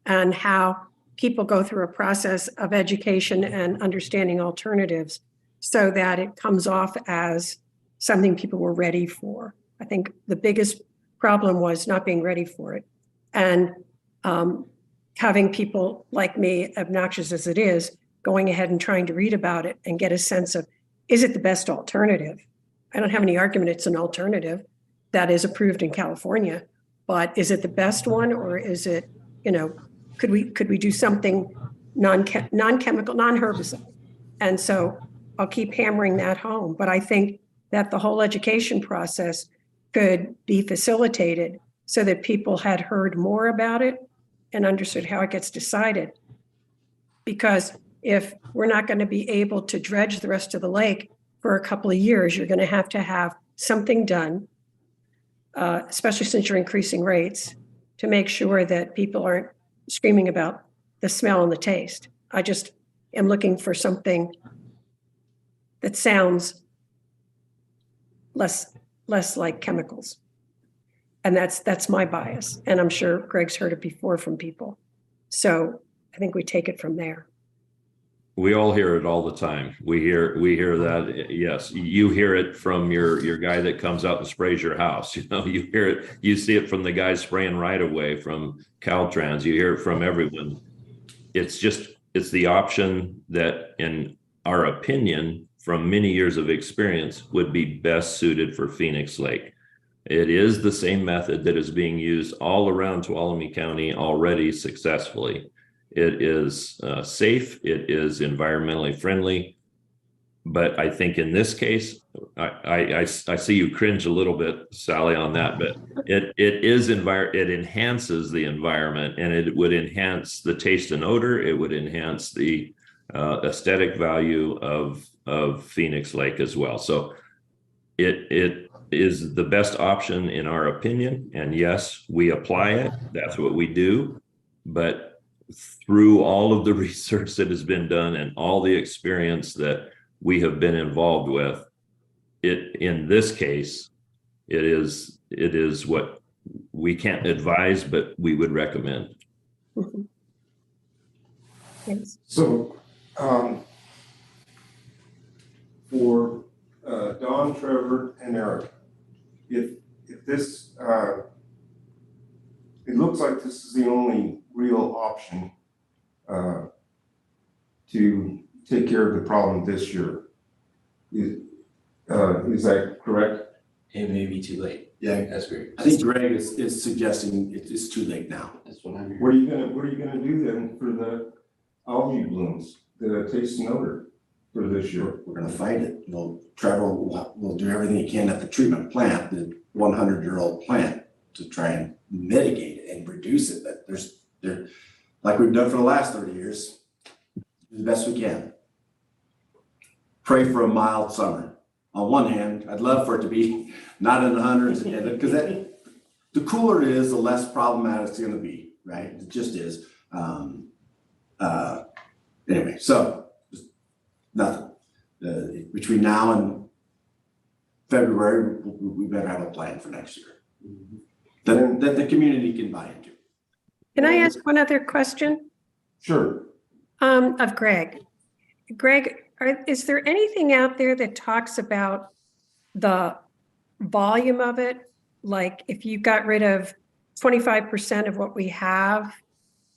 and how people go through a process of education and understanding alternatives so that it comes off as something people were ready for. I think the biggest problem was not being ready for it. And having people like me, obnoxious as it is, going ahead and trying to read about it and get a sense of, is it the best alternative? I don't have any argument it's an alternative that is approved in California, but is it the best one, or is it, could we do something non-chemical, non-herbicide? And so I'll keep hammering that home. But I think that the whole education process could be facilitated so that people had heard more about it and understood how it gets decided. Because if we're not going to be able to dredge the rest of the lake for a couple of years, you're going to have something done, especially since you're increasing rates, to make sure that people aren't screaming about the smell and the taste. I just am looking for something that sounds less like chemicals. And that's my bias. And I'm sure Greg's heard it before from people. So I think we take it from there. We all hear it all the time. We hear that. Yes, you hear it from your guy that comes out and sprays your house. You hear it. You see it from the guy spraying right away from Caltrans. You hear it from everyone. It's the option that, in our opinion, from many years of experience, would be best suited for Phoenix Lake. It is the same method that is being used all around Tuolumne County already successfully. It is safe, it is environmentally friendly, but I think in this case, I see you cringe a little bit, Sally, on that, but it enhances the environment, and it would enhance the taste and odor. It would enhance the aesthetic value of Phoenix Lake as well. So it is the best option in our opinion, and yes, we apply it. That's what we do, but through all of the research that has been done and all the experience that we have been involved with, in this case, it is what we can't advise, but we would recommend. Mm-hmm. Yes. So, for Don, Trevor, and Eric, if this, it looks like this is the only real option to take care of the problem this year. Is that correct? It may be too late. Yeah, That's great. I think Greg is suggesting it's too late now. That's what I'm hearing. What are you gonna do then for the algae blooms, the taste and odor for this year? We're gonna fight it. Trevor will do everything he can at the treatment plant, the 100-year-old plant, to try and mitigate it and reduce it. But there, like we've done for the last 30 years, do the best we can. Pray for a mild summer. On one hand, I'd love for it to be not in the hundreds, because the cooler it is, the less problematic it's going to be, right? It just is. Anyway, so nothing. Between now and February, we better have a plan for next year that the community can buy into. Can I ask one other question? Sure. Of Greg. Greg, is there anything out there that talks about the volume of it? Like if you got rid of 25% of what we have,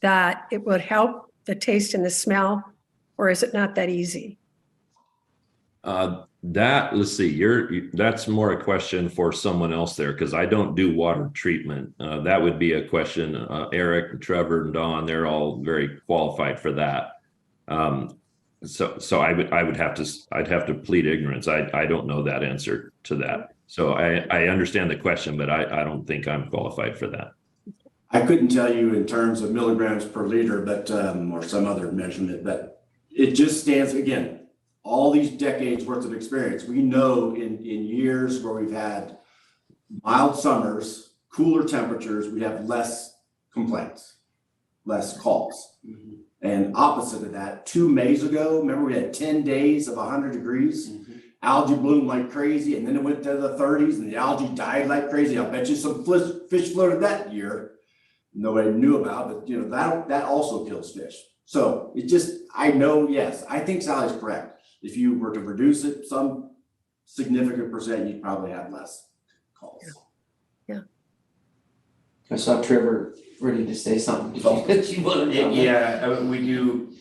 that it would help the taste and the smell, or is it not that easy? Let's see, that's more a question for someone else there, because I don't do water treatment. That would be a question. Eric, Trevor, and Don, they're all very qualified for that. So I'd have to plead ignorance. I don't know that answer to that. So I understand the question, but I don't think I'm qualified for that. I couldn't tell you in terms of milligrams per liter, but or some other measurement, but it just stands, again, all these decades worth of experience. We know in years where we've had mild summers, cooler temperatures, we have less complaints, less calls. Mm-hmm. And opposite of that, 2 Mays ago, remember we had 10 days of 100 degrees, mm-hmm. Algae bloomed like crazy, and then it went to the 30s and the algae died like crazy. I'll bet you some fish floated that year nobody knew about, but that also kills fish. So I know, yes, I think Sally's correct. If you were to reduce it some significant percent, you'd probably have less calls. Yeah. I saw Trevor ready to say something. Did you want to comment? Yeah, we do,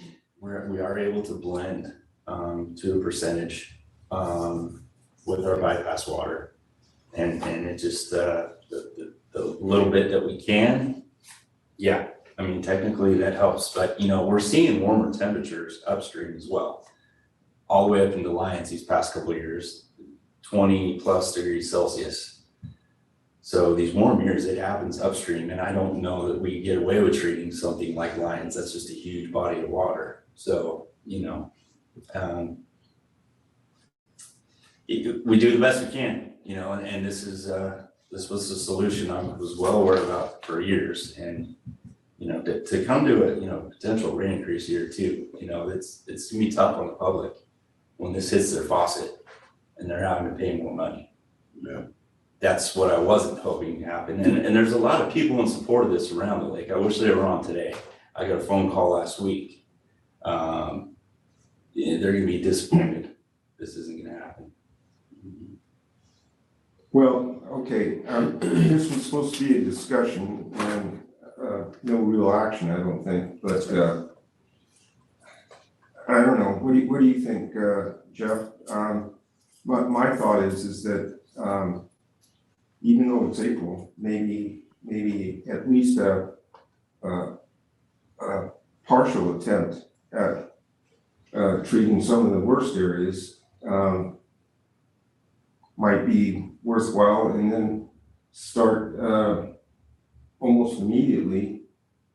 we are able to blend to a percentage with our bypass water. And it just, the little bit that we can, yeah, I mean, technically that helps, but you know, we're seeing warmer temperatures upstream as well. All the way up into Lyons these past couple of years, 20+ degrees Celsius. So these warm years, it happens upstream, and I don't know that we get away with treating something like Lyons. That's just a huge body of water. So, you know, we do the best we can, you know, and this is this was a solution I was well aware about for years, and you know, to come to a potential rate increase here too, you know, it's gonna be tough on the public when this hits their faucet and they're having to pay more money. Yeah. That's what I wasn't hoping to happen, and there's a lot of people in support of this around the lake. I wish they were on today. I got a phone call last week. Yeah, they're gonna be disappointed. This isn't gonna happen. Well, okay, this was supposed to be a discussion and no real action, I don't think, but I don't know, what do you think, Jeff? My thought is that even though it's April, maybe at least a partial attempt at treating some of the worst areas might be worthwhile, and then start almost immediately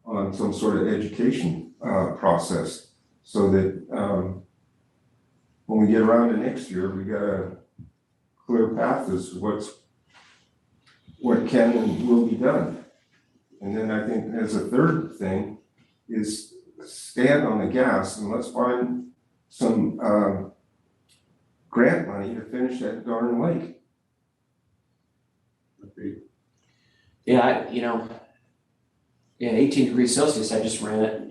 on some sort of education process, so that when we get around to next year, we got a clear path as to what can and will be done. And then I think as a third thing is stand on the gas and let's find some grant money to finish that darn lake. Yeah, 18 degrees Celsius, I just ran it.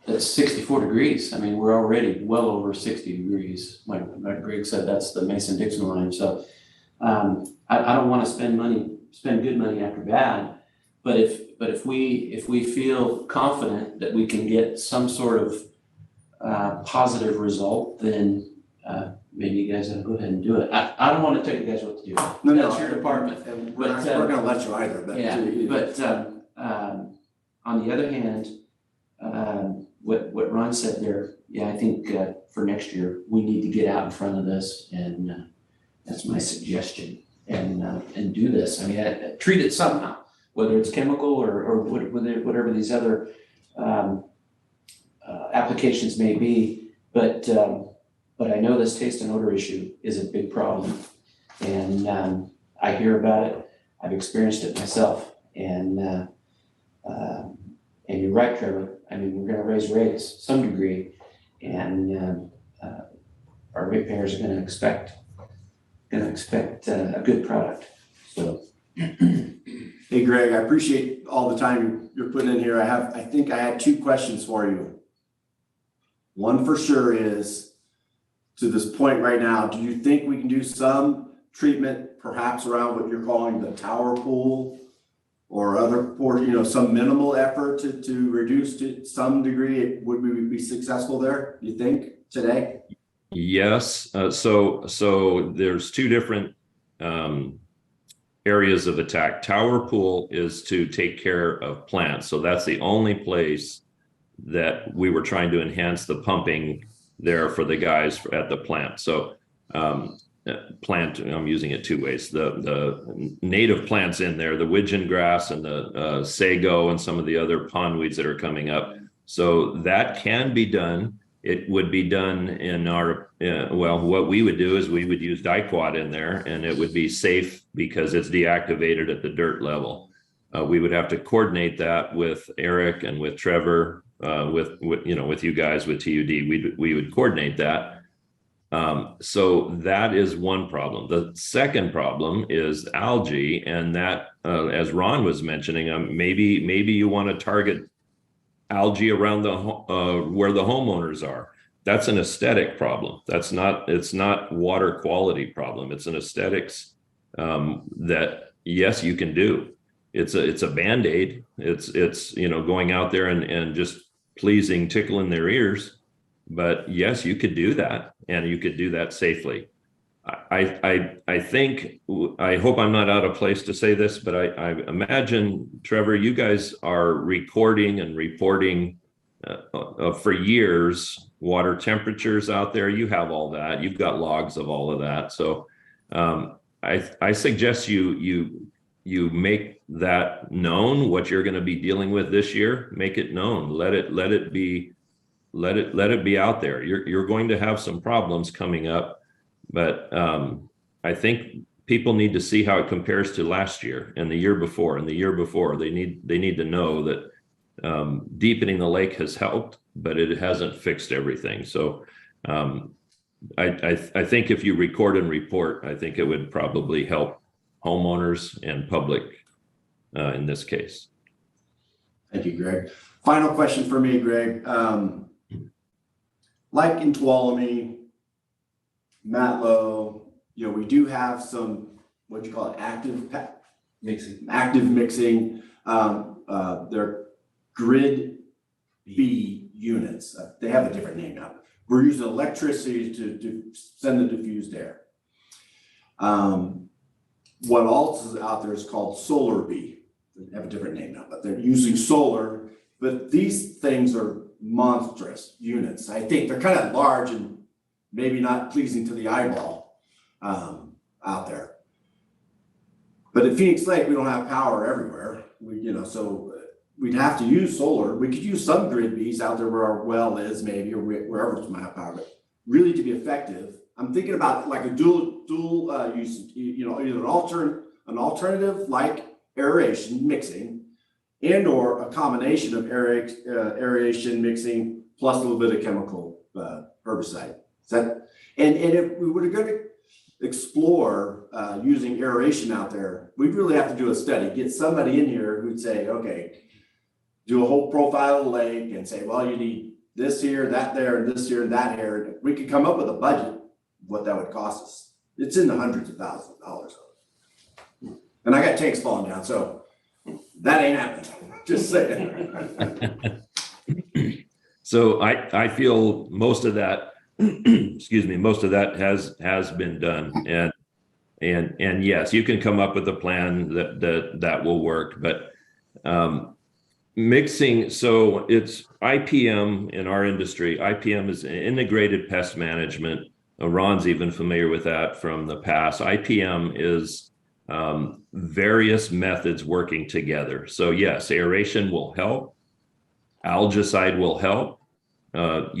That's 64 degrees. I mean, we're already well over 60 degrees. Like Greg said, that's the Mason-Dixon line. So I don't want to spend good money after bad. But if we feel confident that we can get some sort of positive result, then maybe you guys ought to go ahead and do it. I don't want to tell you guys what to do. That's your department. And we're not gonna let you either, but. Yeah, but on the other hand, what Ron said there, yeah, I think for next year, we need to get out in front of this, and that's my suggestion, and do this. I mean, treat it somehow, whether it's chemical or whatever these other applications may be, but I know this taste and odor issue is a big problem, and I hear about it. I've experienced it myself, and you're right, Trevor. I mean, we're going to raise rates some degree, and our ratepayers are going to expect a good product. So, Hey, Greg, I appreciate all the time you're putting in here. I think I had 2 questions for you. One for sure is, to this point right now, do you think we can do some treatment perhaps around what you're calling the tower pool or other, or some minimal effort to reduce to some degree? Would we be successful there, you think, today? Yes. So there's 2 different areas of attack. Tower pool is to take care of plants. So that's the only place that we were trying to enhance the pumping there for the guys at the plant. So plant, I'm using it 2 ways. The native plants in there, the widgeon grass and the sago and some of the other pondweeds that are coming up. So that can be done. It would be done in our, what we would do is we would use diquat in there, and it would be safe because it's deactivated at the dirt level. We would have to coordinate that with Eric and with Trevor, with you guys, with TUD. We would coordinate that. So that is one problem. The second problem is algae, and that, as Ron was mentioning, maybe you want to target algae around the where the homeowners are. That's an aesthetic problem. It's not water quality problem. It's an aesthetics that yes, you can do. it's a Band-Aid. It's going out there and just tickling their ears. But yes, you could do that, and you could do that safely. I think, I hope I'm not out of place to say this, but I imagine, Trevor, you guys are recording and reporting for years water temperatures out there. You have all that. You've got logs of all of that. So I suggest you make that known, what you're going to be dealing with this year. Make it known. Let it be out there. You're going to have some problems coming up, but I think people need to see how it compares to last year and the year before and the year before. They need to know that deepening the lake has helped, but it hasn't fixed everything. So I think if you record and report, I think it would probably help homeowners and public in this case. Thank you, Greg. Final question for me, Greg. Like in Tuolumne, Matlow, we do have some, what you call it, active mixing. They're grid B units. They have a different name now. We're using electricity to send the diffused air. What else is out there is called solar B. They have a different name now, but they're using solar. But these things are monstrous units. I think they're kind of large and maybe not pleasing to the eyeball out there. But at Phoenix Lake, we don't have power everywhere. So we'd have to use solar. We could use some grid bees out there where our well is, maybe, or wherever it's my power. But really, to be effective, I'm thinking about like a dual use. Either an alternative like aeration mixing, and or a combination of aeration mixing plus a little bit of chemical herbicide. And if we were going to explore using aeration out there, we'd really have to do a study, get somebody in here who'd say, okay, do a whole profile of the lake and say, well, you need this here, that there, and this here, and that here. We could come up with a budget, what that would cost us. It's in the hundreds of thousands of dollars. And I got tanks falling down, so that ain't happening. Just saying. So I feel most of that, most of that has been done, and yes, you can come up with a plan that will work, but mixing. So it's IPM in our industry. IPM is integrated pest management. Ron's even familiar with that from the past. IPM is various methods working together. So yes, aeration will help. Algicide will help. Don,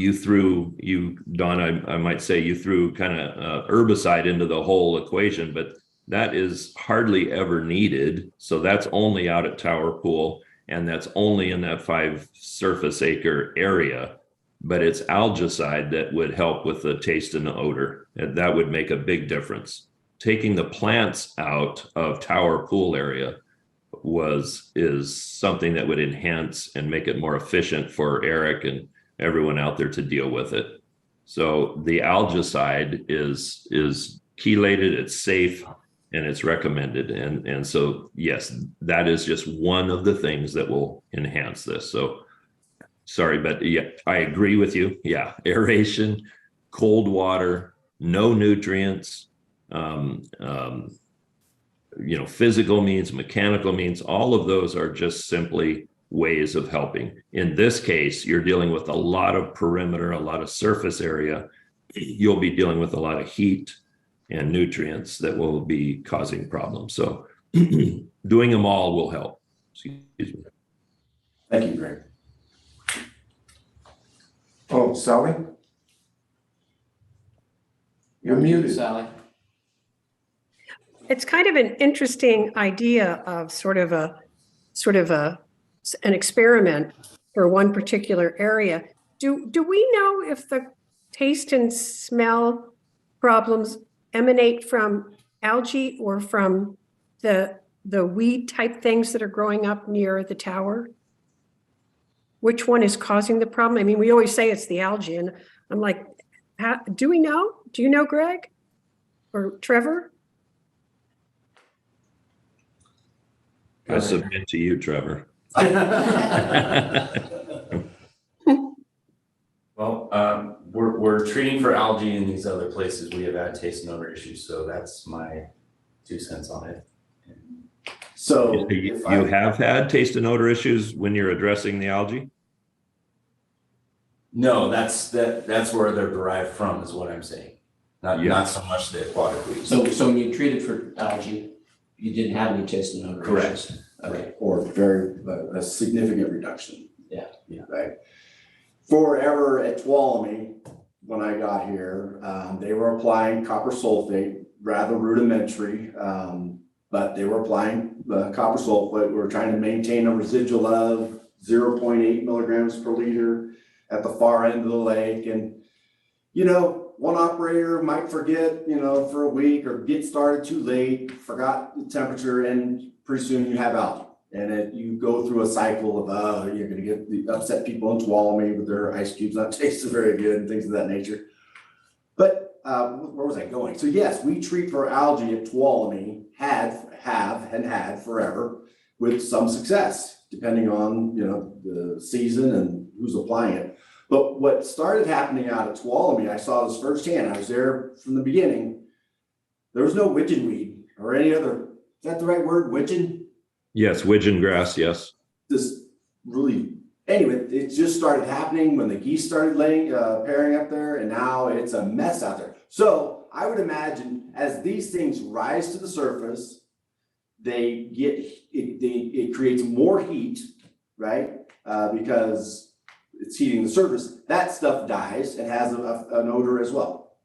I might say you threw kind of herbicide into the whole equation, but that is hardly ever needed. So that's only out at Tower Pool, and that's only in that 5 surface acre area. But it's algicide that would help with the taste and the odor. And that would make a big difference. Taking the plants out of Tower Pool area is something that would enhance and make it more efficient for Eric and everyone out there to deal with it. So the algicide is chelated, it's safe, and it's recommended. And so, yes, that is just one of the things that will enhance this. So sorry, but yeah, I agree with you. Yeah, aeration, cold water, no nutrients, physical means, mechanical means, all of those are just simply ways of helping. In this case, you're dealing with a lot of perimeter, a lot of surface area. You'll be dealing with a lot of heat and nutrients that will be causing problems. So doing them all will help. Excuse me. Thank you, Greg. Oh, Sally? You're muted. Sally. It's kind of an interesting idea of an experiment for one particular area. Do we know if the taste and smell problems emanate from algae or from the weed type things that are growing up near the tower? Which one is causing the problem? I mean, we always say it's the algae, and I'm like, do we know? Do you know, Greg or Trevor? I submit to you, Trevor. Well, we're treating for algae in these other places. We have had taste and odor issues, so that's my 2 cents on it. So You have had taste and odor issues when you're addressing the algae? No, that's where they're derived from, is what I'm saying. Not so much the aquatic weeds. So when you treated for algae, you didn't have any taste and odor Correct. issues? Okay. or a significant reduction. Yeah. Right. Forever at Tuolumne, when I got here, they were applying copper sulfate, rather rudimentary, but they were applying copper sulfate. We were trying to maintain a residual of 0.8 milligrams per liter at the far end of the lake. And, one operator might forget, for a week or get started too late, forgot the temperature, and pretty soon you have algae. And you go through a cycle of, you're going to get the upset people in Tuolumne with their ice cubes not tasting very good and things of that nature. But where was I going? So yes, we treat for algae at Tuolumne, had forever with some success, depending on, the season and who's applying it. But what started happening out at Tuolumne, I saw this firsthand. I was there from the beginning. There was no widgeon weed or any other, is that the right word, widgeon? Yes, widgeon grass, yes. This really, anyway, it just started happening when the geese started pairing up there, and now it's a mess out there. So I would imagine as these things rise to the surface, it creates more heat, right? Because it's heating the surface. That stuff dies and has an odor as well.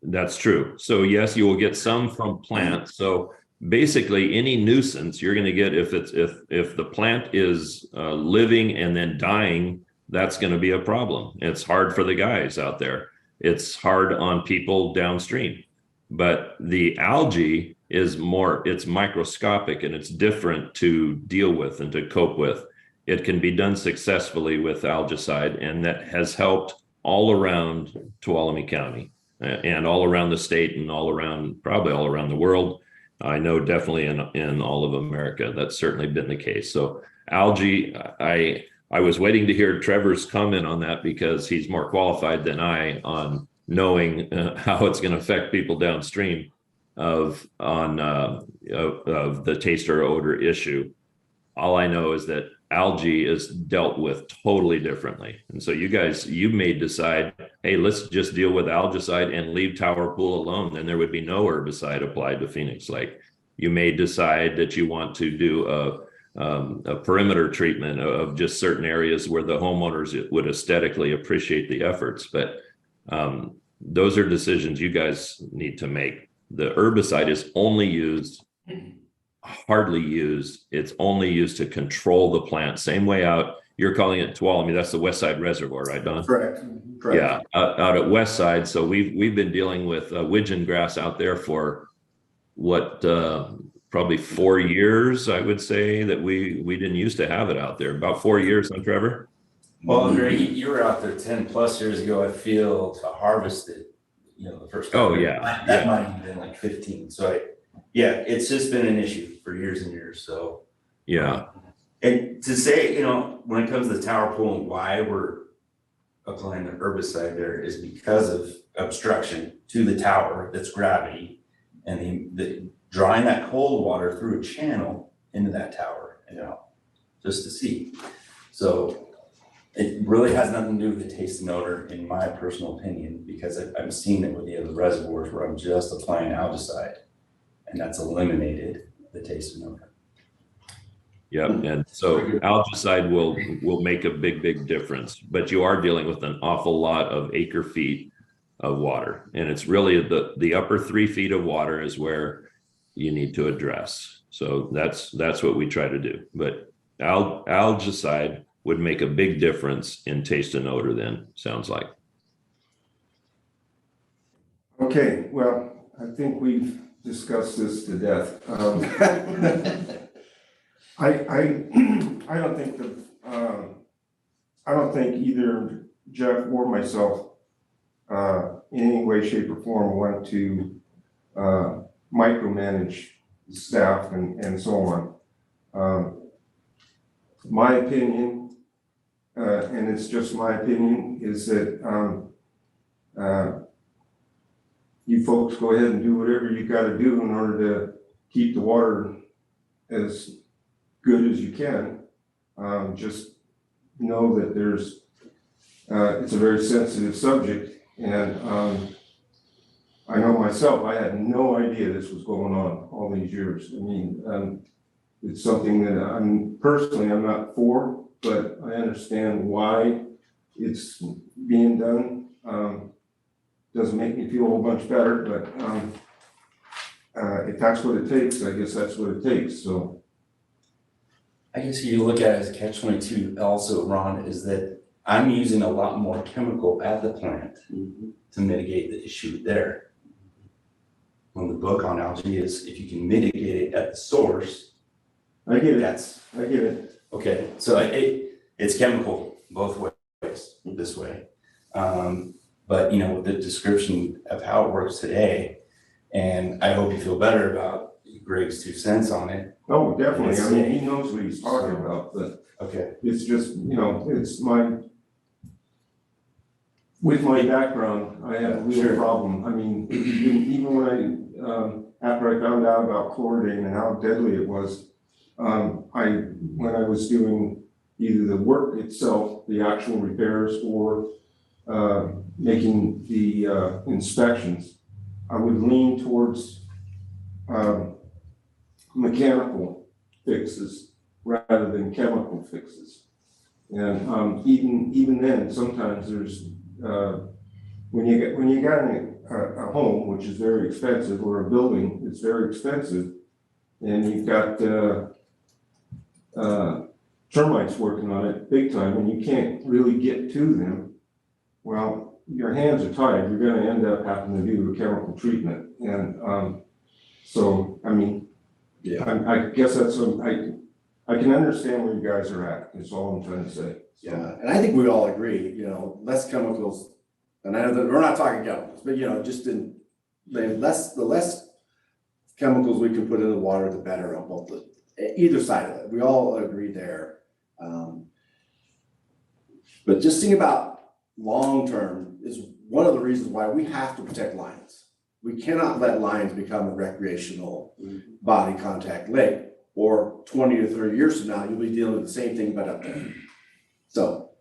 That's true. So yes, you will get some from plants. So basically any nuisance you're going to get if the plant is living and then dying, that's going to be a problem. It's hard for the guys out there. It's hard on people downstream. But the algae is it's microscopic and it's different to deal with and to cope with. It can be done successfully with algicide, and that has helped all around Tuolumne County and all around the state and probably all around the world. I know definitely in all of America, that's certainly been the case. So algae, I was waiting to hear Trevor's comment on that because he's more qualified than I on knowing how it's going to affect people downstream of the taste or odor issue. All I know is that algae is dealt with totally differently. And so you may decide, hey, let's just deal with algicide and leave Tower Pool alone. Then there would be no herbicide applied to Phoenix Lake. You may decide that you want to do a perimeter treatment of just certain areas where the homeowners would aesthetically appreciate the efforts. But those are decisions you guys need to make. The herbicide is hardly used. It's only used to control the plant. Same way out, you're calling it Tuolumne. That's the West Side Reservoir, right, Don? Correct. Yeah, out at West Side. So we've been dealing with widgeon grass out there for probably 4 years, I would say, that we didn't used to have it out there. About 4 years, huh, Trevor? Well, Greg, you were out there 10 plus years ago, I feel, to harvest it, the first time. Oh, yeah. That might have been like 15. So it's just been an issue for years and years. So Yeah. And to say, when it comes to the Tower Pool and why we're applying the herbicide there is because of obstruction to the tower, that's gravity, and the drawing that cold water through a channel into that tower and out, just to see. So it really has nothing to do with the taste and odor, in my personal opinion, because I'm seeing it with the other reservoirs where I'm just applying algicide, and that's eliminated the taste and odor. Yeah, and so algicide will make a big difference, but you are dealing with an awful lot of acre feet of water, and it's really the upper 3 feet of water is where you need to address. So that's what we try to do. But algicide would make a big difference in taste and odor. Then sounds like. Okay, well, I think we've discussed this to death. I don't think either Jeff or myself, in any way, shape, or form, want to micromanage staff and so on. My opinion, and it's just my opinion, is that you folks go ahead and do whatever you gotta do in order to keep the water as good as you can. Just know that it's a very sensitive subject, and I know myself, I had no idea this was going on all these years. I mean, it's something that I'm not for, but I understand why it's being done. Doesn't make me feel a whole bunch better, but if that's what it takes, I guess that's what it takes, so. I guess you look at it as a catch-22 also, Ron, is that I'm using a lot more chemical at the plant to mitigate the issue there. When the book on algae is if you can mitigate it at the source. I get it, I get it. Okay, so it's chemical both ways, this way. But you know, with the description of how it works today, and I hope you feel better about Greg's 2 cents on it. Oh, definitely, I mean, he knows what he's talking about, but Okay. it's just, you know, with my background, I have a real problem. I mean, even when after I found out about chlordane and how deadly it was, when I was doing either the work itself, the actual repairs, or making the inspections, I would lean towards mechanical fixes rather than chemical fixes. And even then, sometimes there's when you got a home, which is very expensive, or a building that's very expensive, and you've got termites working on it big time, and you can't really get to them, well, your hands are tied. You're going to end up having to do a chemical treatment, and so I mean, yeah, I guess that's I can understand where you guys are at. Is all I'm trying to say. Yeah, and I think we all agree, you know, less chemicals, and I know that we're not talking chemicals, but you know, just the less chemicals we can put in the water, the better on both either side of it. We all agree there. But just think about long term is one of the reasons why we have to protect lions. We cannot let lions become a recreational body contact lake, or 20 to 30 years from now, you'll be dealing with the same thing, but up there. So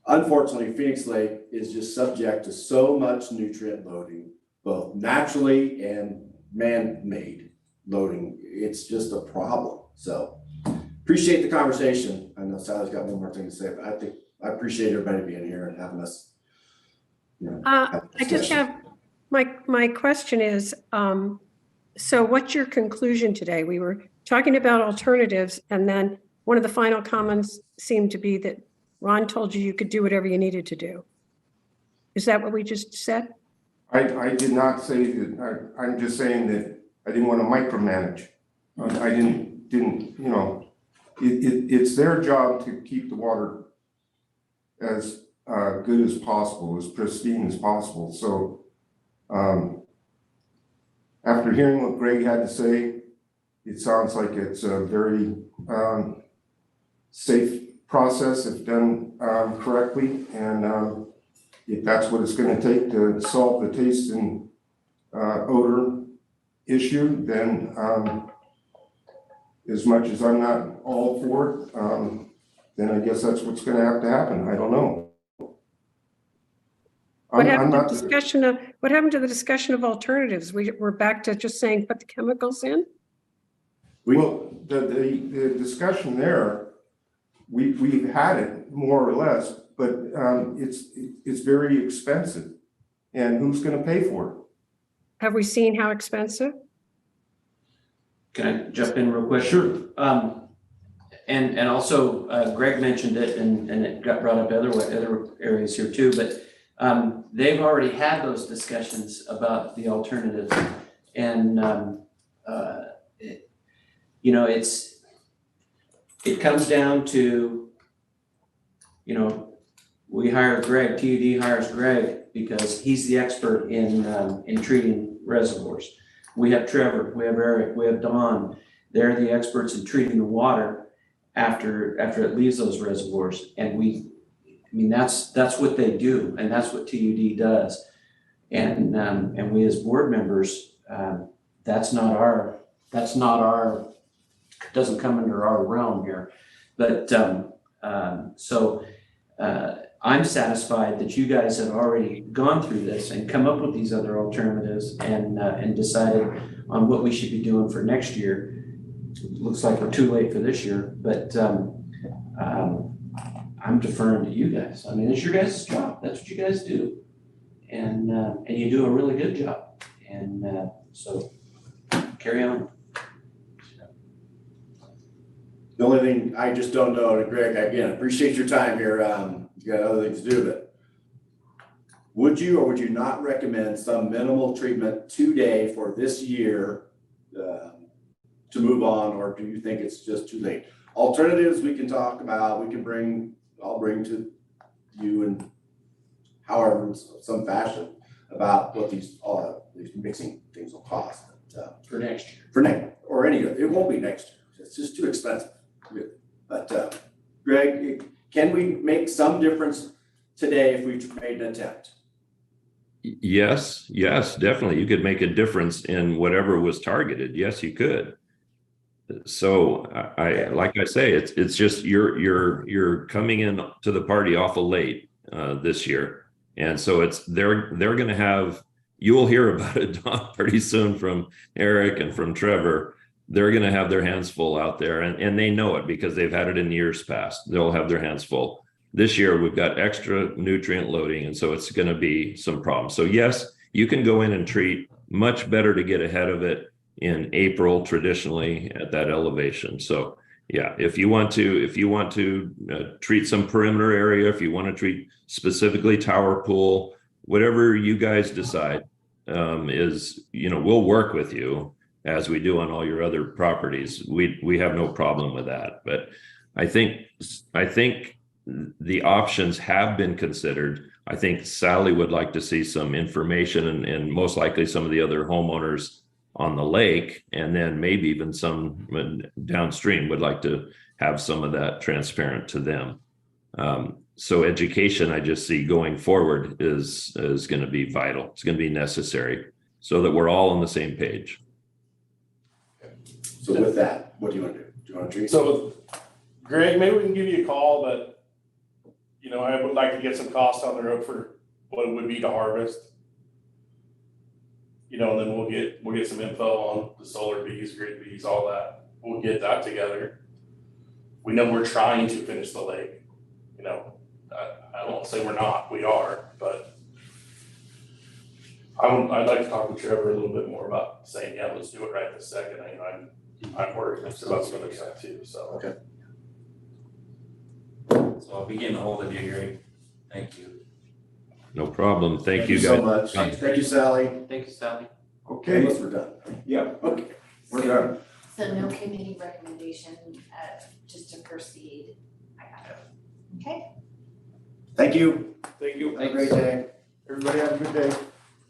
unfortunately, Phoenix Lake is just subject to so much nutrient loading, both naturally and man-made loading. It's just a problem. So appreciate the conversation. I know Sally's got one more thing to say, but I appreciate everybody being here and having us. You know, I just have, my question is, so what's your conclusion today? We were talking about alternatives, and then one of the final comments seemed to be that Ron told you could do whatever you needed to do. Is that what we just said? I did not say that. I'm just saying that I didn't want to micromanage. I didn't, you know, it's their job to keep the water as good as possible, as pristine as possible. So after hearing what Greg had to say, it sounds like it's a very safe process if done correctly. And if that's what it's going to take to solve the taste and odor issue, then as much as I'm not all for it, then I guess that's what's going to have to happen. I don't know. What happened to the discussion of alternatives? We're back to just saying put the chemicals in? Well, the discussion there, we've had it more or less, but it's very expensive, and who's going to pay for it? Have we seen how expensive? Can I jump in real quick? Sure. And also Greg mentioned it, and it got brought up other areas here too, but they've already had those discussions about the alternatives, and you know, it comes down to, you know, we hire Greg, TUD hires Greg because he's the expert in treating reservoirs. We have Trevor, we have Eric, we have Don. they're the experts in treating the water after it leaves those reservoirs. And that's what they do, and that's what TUD does. And we as board members, that's not our, doesn't come under our realm here. But I'm satisfied that you guys have already gone through this and come up with these other alternatives and decided on what we should be doing for next year. It looks like we're too late for this year, but I'm deferring to you guys. I mean, it's your guys' job. That's what you guys do. And you do a really good job. And so carry on. The only thing I just don't know, and Greg, again, appreciate your time here. You got other things to do, but would you or would you not recommend some minimal treatment today for this year to move on, or do you think it's just too late? Alternatives we can talk about, I'll bring to you and however in some fashion about what these mixing things will cost. For next year. Or any of it. It won't be next year. It's just too expensive. Really. But Greg, can we make some difference today if we made an attempt? Yes, definitely. You could make a difference in whatever was targeted. Yes, you could. So I like I say, it's just you're coming in to the party awful late this year, and so they're going to have, you'll hear about it, Don, pretty soon from Eric and from Trevor. They're going to have their hands full out there, and they know it because they've had it in years past. They'll have their hands full. This year we've got extra nutrient loading, and so it's going to be some problems. So yes, you can go in and treat. Much better to get ahead of it in April traditionally at that elevation. So yeah, if you want to treat some perimeter area, if you want to treat specifically tower pool, whatever you guys decide, we'll work with you as we do on all your other properties. We have no problem with that. But I think the options have been considered. I think Sally would like to see some information and most likely some of the other homeowners on the lake, and then maybe even some downstream would like to have some of that transparent to them. So education, I just see going forward is going to be vital. It's going to be necessary so that we're all on the same page. So with that, what do you want to do? Do you want to treat? So Greg, maybe we can give you a call, but I would like to get some costs on the road for what it would be to harvest. And then we'll get some info on the solar bees, grid bees, all that. We'll get that together. We know we're trying to finish the lake. I won't say we're not, we are, but I'd like to talk to Trevor a little bit more about saying, yeah, let's do it right this second. I'm worried about some other stuff too, so. Okay. So I'll be getting a hold of you, Greg. Thank you. No problem. Thank you guys so much. Thank you, Sally. Thank you, Sally. Okay, Unless we're done. yeah, Okay. we're done. So no committee recommendation, just to proceed. I got it. Okay. Thank you. Thank you. Have a great day. Everybody have a good day.